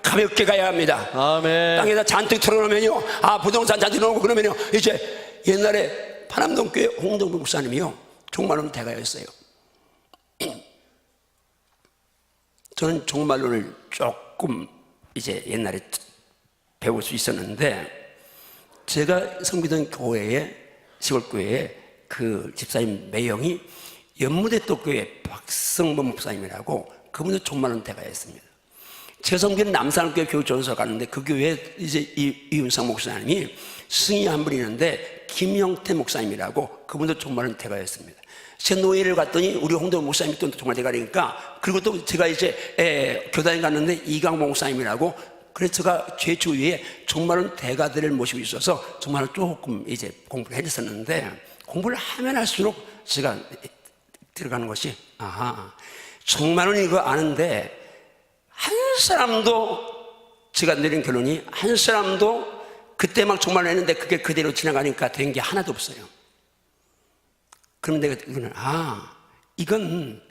Speaker 1: 가볍게 가야 합니다.
Speaker 2: 아멘.
Speaker 1: 땅에다 잔뜩 털어놓으면요, 부동산 잔뜩 넣어놓고 그러면요, 이제 옛날에 파남동교회 홍동부 목사님이요, 종말론 대가였어요. 저는 종말론을 조금 이제 옛날에 배울 수 있었는데, 제가 섬기던 교회에, 시골교회에 그 집사님 매형이 연무대떡교회 박성범 목사님이라고 그분도 종말론 대가였습니다. 제가 섬기는 남산교회 교육전서 갔는데 그 교회에 이제 이윤상 목사님이 스승이 한 분 있는데 김영태 목사님이라고 그분도 종말론 대가였습니다. 제 노예를 갔더니 우리 홍대 목사님이 또 종말 대가니까, 그리고 또 제가 이제 교단에 갔는데 이강모 목사님이라고, 그래서 제가 최초 위에 종말론 대가들을 모시고 있어서 정말 조금 이제 공부를 했었는데, 공부를 하면 할수록 제가 들어가는 것이, 종말론 이거 아는데 한 사람도, 제가 내린 결론이 한 사람도 그때 막 종말론 했는데 그게 그대로 지나가니까 된 게 하나도 없어요. 그럼 내가 이거는 이건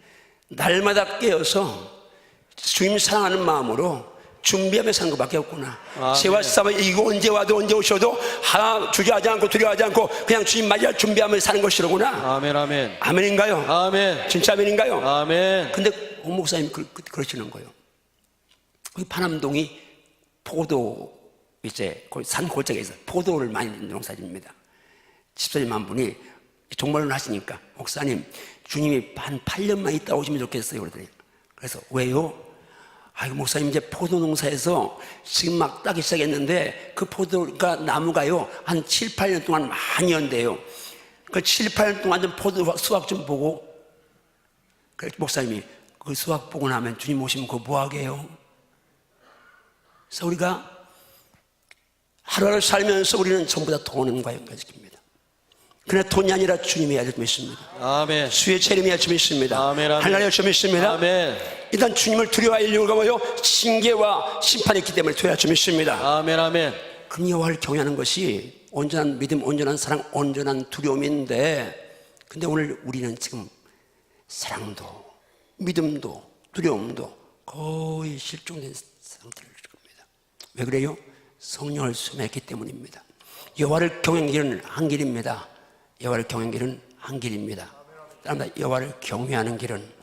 Speaker 1: 날마다 깨어서 주님 사랑하는 마음으로 준비하며 사는 것밖에 없구나. 세와 싸면 이거 언제 와도 언제 오셔도 주저하지 않고 두려워하지 않고 그냥 주님 맞이할 준비하며 사는 것이로구나.
Speaker 2: 아멘, 아멘.
Speaker 1: 아멘인가요?
Speaker 2: 아멘.
Speaker 1: 진짜 아멘인가요?
Speaker 2: 아멘.
Speaker 1: 근데 홍 목사님이 그러시는 거예요. 파남동이 포도, 이제 산 골짜기에 있어요. 포도를 많이 농사집니다. 집사님 한 분이 종말론 하시니까, 목사님 주님이 한 8년만 있다 오시면 좋겠어요 그러더니, 그래서 왜요? 목사님 이제 포도 농사에서 지금 막 따기 시작했는데 그 포도가 나무가요 한 7, 8년 동안 많이 연대요. 그 7, 8년 동안 좀 포도 수확 좀 보고, 그래서 목사님이 그 수확 보고 나면 주님 오시면 그거 뭐 하게요? 그래서 우리가 하루하루 살면서 우리는 전부 다 돈과 연관시킵니다. 그러나 돈이 아니라 주님이 알고 있습니다.
Speaker 2: 아멘.
Speaker 1: 수의 재림이 알고 있습니다.
Speaker 2: 아멘, 아멘.
Speaker 1: 하나님의 알고 있습니다.
Speaker 2: 아멘.
Speaker 1: 일단 주님을 두려워할 이유가 뭐요? 징계와 심판이 있기 때문에 두려워할 줄 믿습니다.
Speaker 2: 아멘, 아멘.
Speaker 1: 그럼 여호와를 경외하는 것이 온전한 믿음, 온전한 사랑, 온전한 두려움인데, 근데 오늘 우리는 지금 사랑도 믿음도 두려움도 거의 실종된 상태를 겁니다. 왜 그래요? 성령을 소멸했기 때문입니다. 여호와를 경외하는 길은 한 길입니다. 여호와를 경외하는 길은 한 길입니다. 따라합니다. 여호와를 경외하는 길은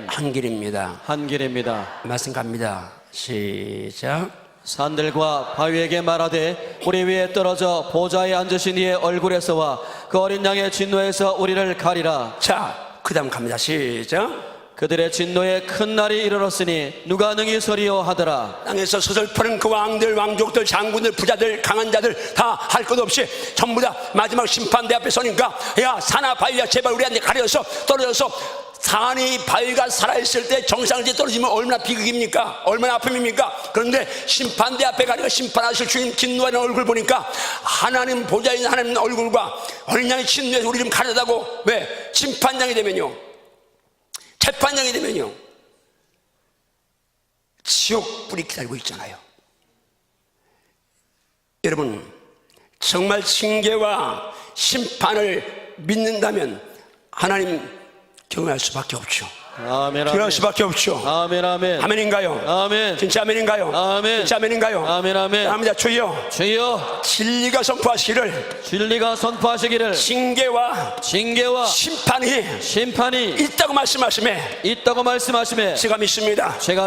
Speaker 1: 한 길입니다.
Speaker 2: 한 길입니다.
Speaker 1: 말씀 갑니다. 시작.
Speaker 2: 산들과 바위에게 말하되 우리 위에 떨어져 보좌에 앉으신 이의 얼굴에서와 그 어린 양의 진노에서 우리를 가리라.
Speaker 1: 자, 그 다음 갑니다. 시작.
Speaker 2: 그들의 진노에 큰 날이 이르렀으니 누가 능히 서리요 하더라.
Speaker 1: 땅에서 서슬퍼는 그 왕들, 왕족들, 장군들, 부자들, 강한 자들 다 할 것 없이 전부 다 마지막 심판대 앞에 서니까, 야 산아 바위야 제발 우리한테 가려서 떨어져서, 산이 바위가 살아있을 때 정상지 떨어지면 얼마나 비극입니까? 얼마나 아픔입니까? 그런데 심판대 앞에 가니까 심판하실 주님 진노하는 얼굴 보니까 하나님 보좌에 있는 하나님 얼굴과 어린 양의 진노에서 우리 좀 가려다고. 왜? 심판장이 되면요, 재판장이 되면요, 지옥불이 기다리고 있잖아요. 여러분, 정말 징계와 심판을 믿는다면 하나님 경외할 수밖에 없죠.
Speaker 2: 아멘.
Speaker 1: 경외할 수밖에 없죠.
Speaker 2: 아멘, 아멘.
Speaker 1: 아멘인가요?
Speaker 2: 아멘.
Speaker 1: 진짜 아멘인가요?
Speaker 2: 아멘.
Speaker 1: 진짜 아멘인가요?
Speaker 2: 아멘, 아멘.
Speaker 1: 합니다. 주여,
Speaker 2: 주여,
Speaker 1: 진리가 선포하시기를,
Speaker 2: 진리가 선포하시기를
Speaker 1: 징계와 심판이 있다고 말씀하심에 제가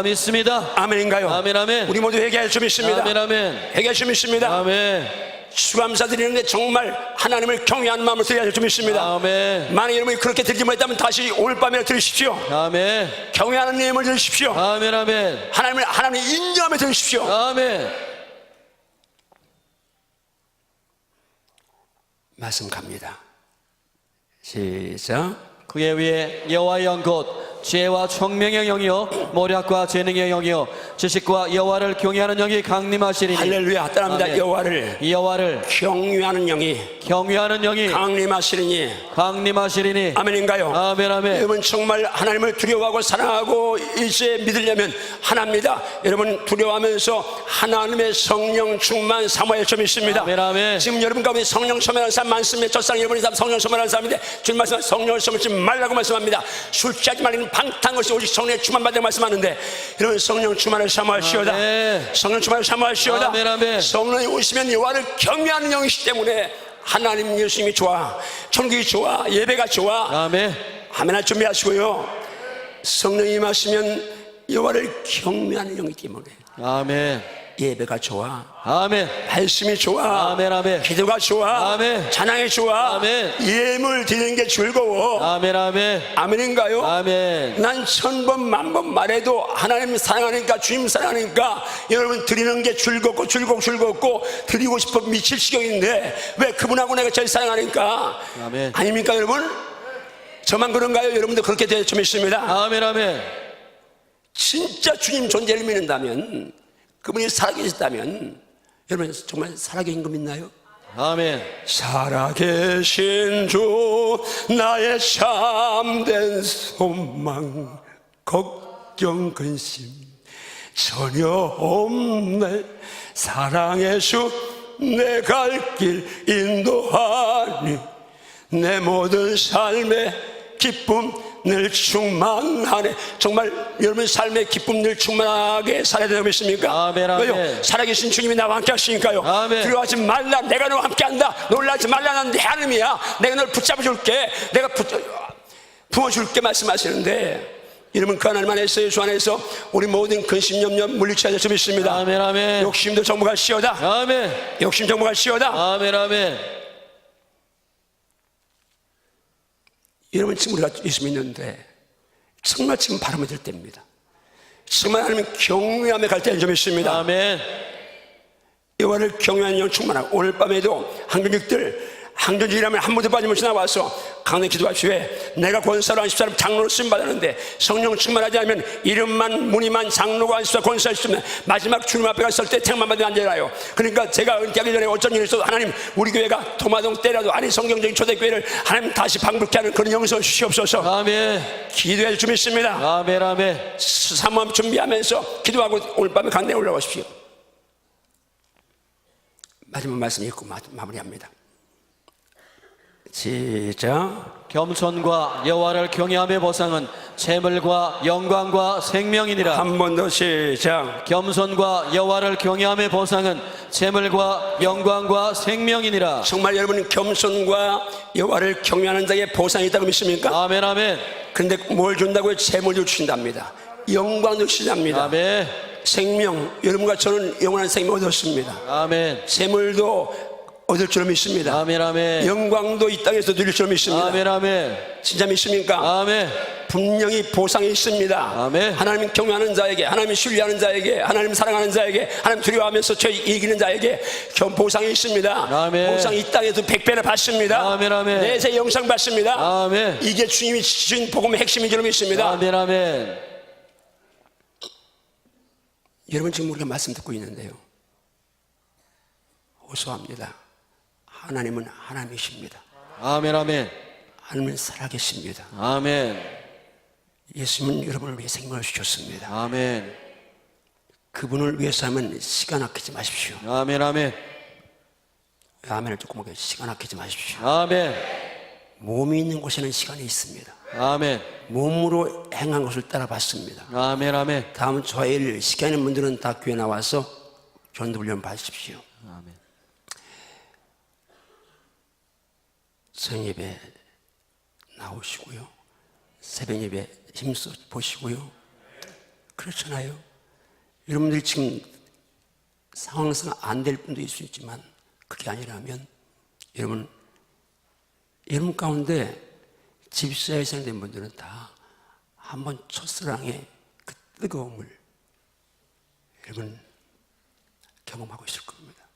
Speaker 1: 믿습니다. 아멘인가요?
Speaker 2: 아멘, 아멘.
Speaker 1: 우리 모두 회개할 줄 믿습니다.
Speaker 2: 아멘, 아멘.
Speaker 1: 회개할 줄 믿습니다.
Speaker 2: 아멘.
Speaker 1: 주감사드리는데 정말 하나님을 경외하는 마음을 드려야 될 줄 믿습니다.
Speaker 2: 아멘.
Speaker 1: 만약 여러분이 그렇게 드리지 못했다면 다시 오늘 밤에 들으십시오.
Speaker 2: 아멘.
Speaker 1: 경외하는 예물을 드리십시오.
Speaker 2: 아멘. 아멘.
Speaker 1: 하나님을 인정하며 들으십시오.
Speaker 2: 아멘.
Speaker 1: 말씀 갑니다. 시작.
Speaker 2: 그의 위에 여호와의 영 곧 지혜와 총명의 영이요 모략과 재능의 영이요 지식과 여호와를 경외하는 영이 강림하시리니.
Speaker 1: 할렐루야. 따라합니다.
Speaker 2: 아멘.
Speaker 1: 여호와를
Speaker 2: 경외하는 영이 강림하시리니.
Speaker 1: 아멘인가요?
Speaker 2: 아멘. 아멘.
Speaker 1: 여러분 정말 하나님을 두려워하고 사랑하고 이제 믿으려면 하나입니다. 여러분 두려워하면서 하나님의 성령 충만 사모할 점이 있습니다.
Speaker 2: 아멘. 아멘.
Speaker 1: 지금 여러분 가운데 성령 소멸하는 사람 많습니다. 저 사람 여러분이 다 성령 소멸하는 사람인데 주님 말씀 성령을 소멸하지 말라고 말씀합니다. 술 취하지 말라는 방탕한 것이 오직 성령의 충만받으라고 말씀하는데 여러분 성령 충만을 사모하시오다.
Speaker 2: 아멘.
Speaker 1: 성령 충만을 사모하시오다.
Speaker 2: 아멘. 아멘.
Speaker 1: 성령이 오시면 여호와를 경외하는 영이시기 때문에 하나님 예수님이 좋아, 천국이 좋아, 예배가 좋아.
Speaker 2: 아멘.
Speaker 1: 아멘 할 준비하시고요. 성령이 임하시면 여호와를 경외하는 영이기 때문에
Speaker 2: 아멘.
Speaker 1: 예배가 좋아,
Speaker 2: 아멘.
Speaker 1: 말씀이 좋아,
Speaker 2: 아멘. 아멘.
Speaker 1: 기도가 좋아,
Speaker 2: 아멘.
Speaker 1: 찬양이 좋아,
Speaker 2: 아멘.
Speaker 1: 예물 드리는 게 즐거워.
Speaker 2: 아멘. 아멘.
Speaker 1: 아멘인가요?
Speaker 2: 아멘.
Speaker 1: 난 1000번 만번 말해도 하나님 사랑하니까, 주님 사랑하니까 여러분 드리는 게 즐겁고 드리고 싶어 미칠 지경인데 왜 그분하고 내가 제일 사랑하니까.
Speaker 2: 아멘.
Speaker 1: 아닙니까 여러분? 저만 그런가요? 여러분도 그렇게 되어 좀 있습니다.
Speaker 2: 아멘. 아멘.
Speaker 1: 진짜 주님 존재를 믿는다면, 그분이 살아계셨다면 여러분 정말 살아계신 거 믿나요?
Speaker 2: 아멘.
Speaker 1: 살아계신 주 나의 참된 소망, 걱정 근심 전혀 없네. 사랑의 주 내 갈 길 인도하니 내 모든 삶의 기쁨 늘 충만하네. 정말 여러분 삶의 기쁨 늘 충만하게 살아야 되고 있습니까?
Speaker 2: 아멘. 아멘.
Speaker 1: 왜요? 살아계신 주님이 나와 함께 하시니까요.
Speaker 2: 아멘.
Speaker 1: 두려워하지 말라. 내가 너와 함께 한다. 놀라지 말라. 난 내 하나님이야. 내가 널 붙잡아 줄게. 내가 부어줄게 말씀하시는데, 여러분 그 하나님 안에서, 예수 안에서 우리 모든 근심 염려 물리쳐야 될 점 있습니다.
Speaker 2: 아멘. 아멘.
Speaker 1: 욕심도 정복할 시오다.
Speaker 2: 아멘.
Speaker 1: 욕심 정복할 시오다.
Speaker 2: 아멘. 아멘.
Speaker 1: 여러분 지금 우리가 예수 믿는데 정말 지금 바람이 들 때입니다. 정말 하나님 경외함에 갈 때는 좀 있습니다.
Speaker 2: 아멘.
Speaker 1: 여호와를 경외하는 영 충만하고, 오늘 밤에도 한근육들 항전주의라면 한 무대 빠짐없이 나와서 강단 기도합시오. 왜? 내가 권사로 한 10사람 장로로 쓰임받았는데 성령 충만하지 않으면 이름만 무늬만 장로가 한 10사람 권사할 수 없는 마지막 주님 앞에 갔을 때 택만 받으면 안 되나요? 그러니까 제가 은퇴하기 전에 어쩐 일이 있어도 하나님 우리 교회가 도마동 때라도 아니 성경적인 초대교회를 하나님 다시 방불케 하는 그런 영성 주시옵소서.
Speaker 2: 아멘.
Speaker 1: 기도할 줄 믿습니다.
Speaker 2: 아멘. 아멘.
Speaker 1: 사모함 준비하면서 기도하고 오늘 밤에 강단에 올라가십시오. 마지막 말씀 읽고 마무리합니다. 시작.
Speaker 2: 겸손과 여호와를 경외함의 보상은 재물과 영광과 생명이니라.
Speaker 1: 한 번 더 시작.
Speaker 2: 겸손과 여호와를 경외함의 보상은 재물과 영광과 생명이니라.
Speaker 1: 정말 여러분 겸손과 여호와를 경외하는 자에게 보상이 있다고 믿습니까?
Speaker 2: 아멘. 아멘.
Speaker 1: 그런데 뭘 준다고요? 재물도 주신답니다. 영광도 주신답니다.
Speaker 2: 아멘.
Speaker 1: 생명, 여러분과 저는 영원한 생명 얻었습니다.
Speaker 2: 아멘.
Speaker 1: 재물도 얻을 줄 믿습니다.
Speaker 2: 아멘. 아멘.
Speaker 1: 영광도 이 땅에서 누릴 줄 믿습니다.
Speaker 2: 아멘. 아멘.
Speaker 1: 진짜 믿습니까?
Speaker 2: 아멘.
Speaker 1: 분명히 보상이 있습니다.
Speaker 2: 아멘.
Speaker 1: 하나님 경외하는 자에게, 하나님 신뢰하는 자에게, 하나님 사랑하는 자에게, 하나님 두려워하면서 죄 이기는 자에게 보상이 있습니다.
Speaker 2: 아멘.
Speaker 1: 보상 이 땅에도 100배를 받습니다.
Speaker 2: 아멘. 아멘.
Speaker 1: 내세 영상 받습니다.
Speaker 2: 아멘.
Speaker 1: 이게 주님이 주신 복음의 핵심인 줄 믿습니다.
Speaker 2: 아멘. 아멘.
Speaker 1: 여러분 지금 우리가 말씀 듣고 있는데요, 호소합니다. 하나님은 하나님이십니다.
Speaker 2: 아멘. 아멘.
Speaker 1: 하나님은 살아계십니다.
Speaker 2: 아멘.
Speaker 1: 예수님은 여러분을 위해 생명을 주셨습니다.
Speaker 2: 아멘.
Speaker 1: 그분을 위해서 하면 시간 아끼지 마십시오.
Speaker 2: 아멘. 아멘.
Speaker 1: 아멘을 듣고 보게 시간 아끼지 마십시오.
Speaker 2: 아멘.
Speaker 1: 몸이 있는 곳에는 시간이 있습니다.
Speaker 2: 아멘.
Speaker 1: 몸으로 행한 것을 따라봤습니다.
Speaker 2: 아멘. 아멘.
Speaker 1: 다음 저일 시간 있는 분들은 다 교회 나와서 전도훈련 받으십시오.
Speaker 2: 아멘.
Speaker 1: 성예배 나오시고요, 새벽 예배 힘써 보시고요. 그렇잖아요. 여러분들이 지금 상황상 안 될 분도 있을 수 있지만 그게 아니라면 여러분 가운데 집사에 생된 분들은 다 한번 첫사랑의 그 뜨거움을 여러분 경험하고 있을 겁니다.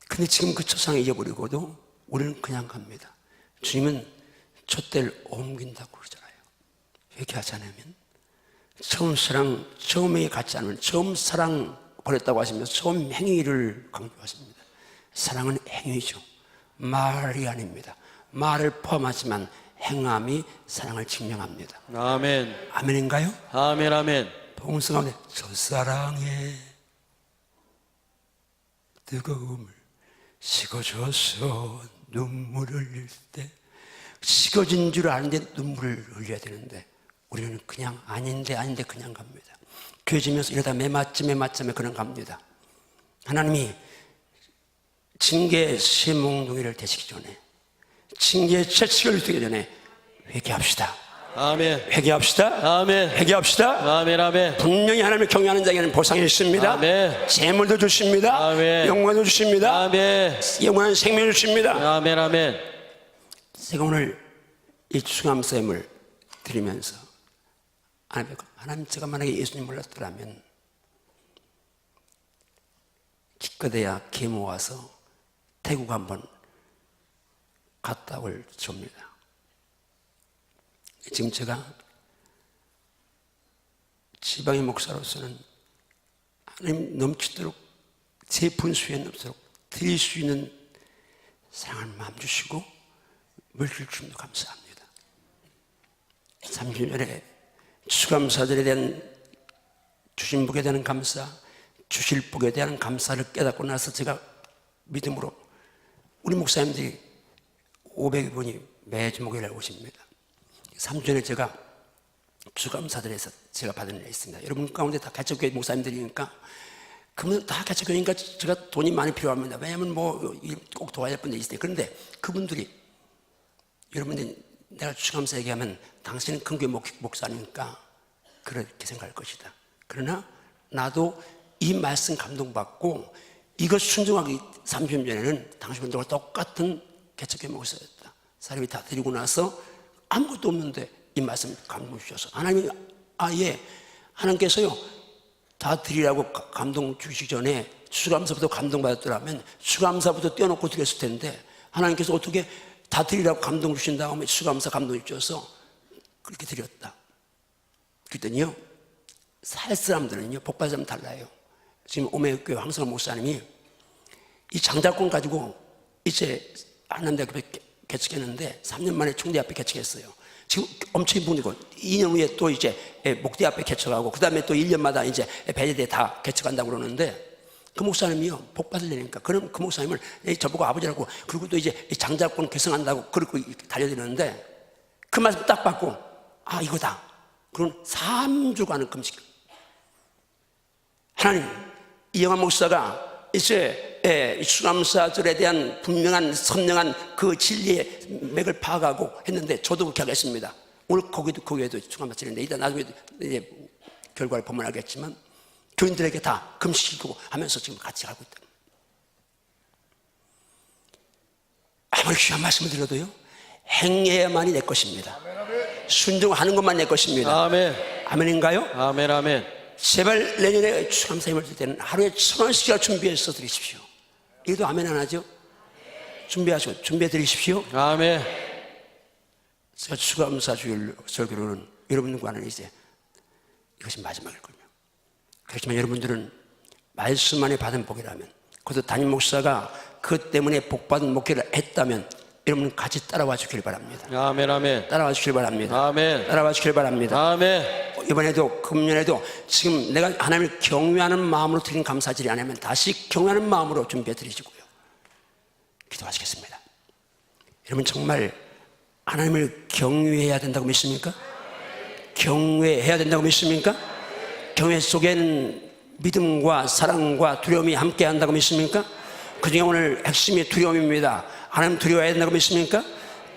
Speaker 1: 근데 지금 그 첫사랑 잊어버리고도 우리는 그냥 갑니다. 주님은 촛대를 옮긴다고 그러잖아요. 회개하지 않으면 처음 사랑, 처음에 같지 않으면 처음 사랑 버렸다고 하시면서 처음 행위를 강조하십니다. 사랑은 행위죠. 말이 아닙니다. 말을 포함하지만 행함이 사랑을 증명합니다.
Speaker 2: 아멘.
Speaker 1: 아멘인가요?
Speaker 2: 아멘. 아멘.
Speaker 1: 복음성 가운데 첫사랑의 뜨거움을 식어져서 눈물을 흘릴 때 식어진 줄 아는데 눈물을 흘려야 되는데 우리는 그냥 아닌데 그냥 갑니다. 교회지면서 이러다 매맞쯤에 그냥 갑니다. 하나님이 징계의 쇠몽둥이를 대시기 전에 징계의 채찍을 들기 전에 회개합시다.
Speaker 2: 아멘.
Speaker 1: 회개합시다.
Speaker 2: 아멘.
Speaker 1: 회개합시다.
Speaker 2: 아멘. 아멘.
Speaker 1: 분명히 하나님을 경외하는 자에게는 보상이 있습니다.
Speaker 2: 아멘.
Speaker 1: 재물도 주십니다.
Speaker 2: 아멘.
Speaker 1: 영광도 주십니다.
Speaker 2: 아멘.
Speaker 1: 영원한 생명을 주십니다.
Speaker 2: 아멘. 아멘.
Speaker 1: 제가 오늘 이 추감샘을 드리면서 하나님 제가 만약에 예수님 몰랐더라면 기껏해야 개 모아서 태국 한번 갔다 올 줍니다. 지금 제가 지방의 목사로서는 하나님 넘치도록 제 분수에 넘도록 드릴 수 있는 사랑하는 마음 주시고 물질 주심도 감사합니다. 30년에 추감사들에 대한 주신 복에 대한 감사, 주실 복에 대한 감사를 깨닫고 나서 제가 믿음으로 우리 목사님들이 500분이 매주 목요일에 오십니다. 3주 전에 제가 추감사들에서 제가 받은 일 있습니다. 여러분 가운데 다 개척교회 목사님들이니까 그분은 다 개척교회니까 제가 돈이 많이 필요합니다. 왜냐하면 꼭 도와야 할 분들이 있어요. 그런데 그분들이 여러분들이 내가 추감사 얘기하면 당신은 큰교회 목사니까 그렇게 생각할 것이다. 그러나 나도 이 말씀 감동받고 이것 순종하기 30년 전에는 당신들과 똑같은 개척교회 목사였다. 사람이 다 드리고 나서 아무것도 없는데 이 말씀 감동 주셔서 하나님이 하나님께서요 다 드리라고 감동 주시기 전에 추감사부터 감동받았더라면 추감사부터 떼어놓고 드렸을 텐데 하나님께서 어떻게 다 드리라고 감동 주신 다음에 추감사 감동 주셔서 그렇게 드렸다. 그랬더니요 살 사람들은요 복받은 사람 달라요. 지금 오메교회 황성환 목사님이 이 장자권 가지고 이제 한남대학교 개척했는데 3년 만에 총대 앞에 개척했어요. 지금 엄청 분이고 2년 후에 또 이제 목대 앞에 개척하고 그 다음에 또 1년마다 이제 배제대 다 개척한다고 그러는데 그 목사님이요 복 받으려니까 그럼 그 목사님을 저보고 아버지라고 그리고 또 이제 장자권 개성한다고 그렇게 달려드리는데 그 말씀 딱 받고 이거다. 그럼 3주간은 금식. 하나님 이영환 목사가 이제 수감사들에 대한 분명한 선명한 그 진리의 맥을 파악하고 했는데 저도 그렇게 하겠습니다. 오늘 거기도 그 외에도 수감사들인데 이따 나중에 이제 결과를 보면 알겠지만 교인들에게 다 금식시키고 하면서 지금 같이 하고 있다. 아무리 귀한 말씀을 드려도요 행해야만이 내 것입니다. 순종하는 것만 내 것입니다.
Speaker 2: 아멘.
Speaker 1: 아멘인가요?
Speaker 2: 아멘. 아멘.
Speaker 1: 제발 내년에 추감사임을 들 때는 하루에 1,000원씩이나 준비해서 드리십시오. 이것도 아멘 안 하죠? 준비하시고 준비해 드리십시오.
Speaker 2: 아멘.
Speaker 1: 제가 추감사 주일 설교로는 여러분과는 이제 이것이 마지막일 겁니다. 그렇지만 여러분들은 말씀 안에 받은 복이라면 그것도 담임 목사가 그것 때문에 복받은 목회를 했다면 여러분 같이 따라와 주길 바랍니다.
Speaker 2: 아멘. 아멘.
Speaker 1: 따라와 주길 바랍니다.
Speaker 2: 아멘.
Speaker 1: 따라와 주길 바랍니다.
Speaker 2: 아멘.
Speaker 1: 이번에도 금년에도 지금 내가 하나님을 경외하는 마음으로 드린 감사질이 아니면 다시 경외하는 마음으로 준비해 드리시고요. 기도하시겠습니다. 여러분 정말 하나님을 경외해야 된다고 믿습니까? 경외해야 된다고 믿습니까? 경외 속에는 믿음과 사랑과 두려움이 함께 한다고 믿습니까? 그중에 오늘 핵심이 두려움입니다. 하나님 두려워해야 된다고 믿습니까?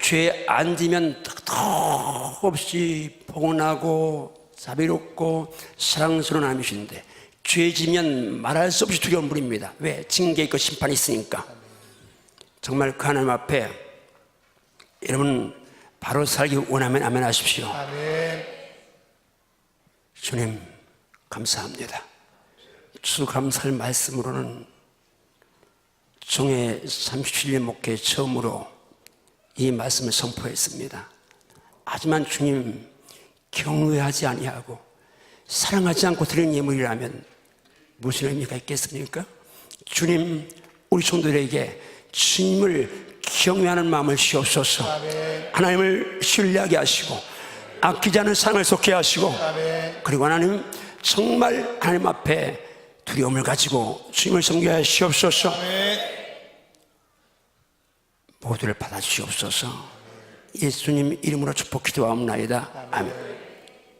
Speaker 1: 죄 안 지면 턱없이 포근하고 자비롭고 사랑스러운 하나님이신데 죄지면 말할 수 없이 두려운 분입니다. 왜? 징계 있고 심판이 있으니까. 정말 그 하나님 앞에 여러분 바로 살기 원하면 아멘 하십시오.
Speaker 3: 아멘.
Speaker 1: 주님 감사합니다. 추수감사할 말씀으로는 종의 37년 목회 처음으로 이 말씀을 선포했습니다. 하지만 주님 경외하지 아니하고 사랑하지 않고 드리는 예물이라면 무슨 의미가 있겠습니까? 주님 우리 성도들에게 주님을 경외하는 마음을 주옵소서. 하나님을 신뢰하게 하시고 아끼지 않은 사랑을 쏟게 하시고 그리고 하나님 정말 하나님 앞에 두려움을 가지고 주님을 섬겨야 하시옵소서. 모두를 받아주시옵소서. 예수님 이름으로 축복 기도하옵나이다. 아멘.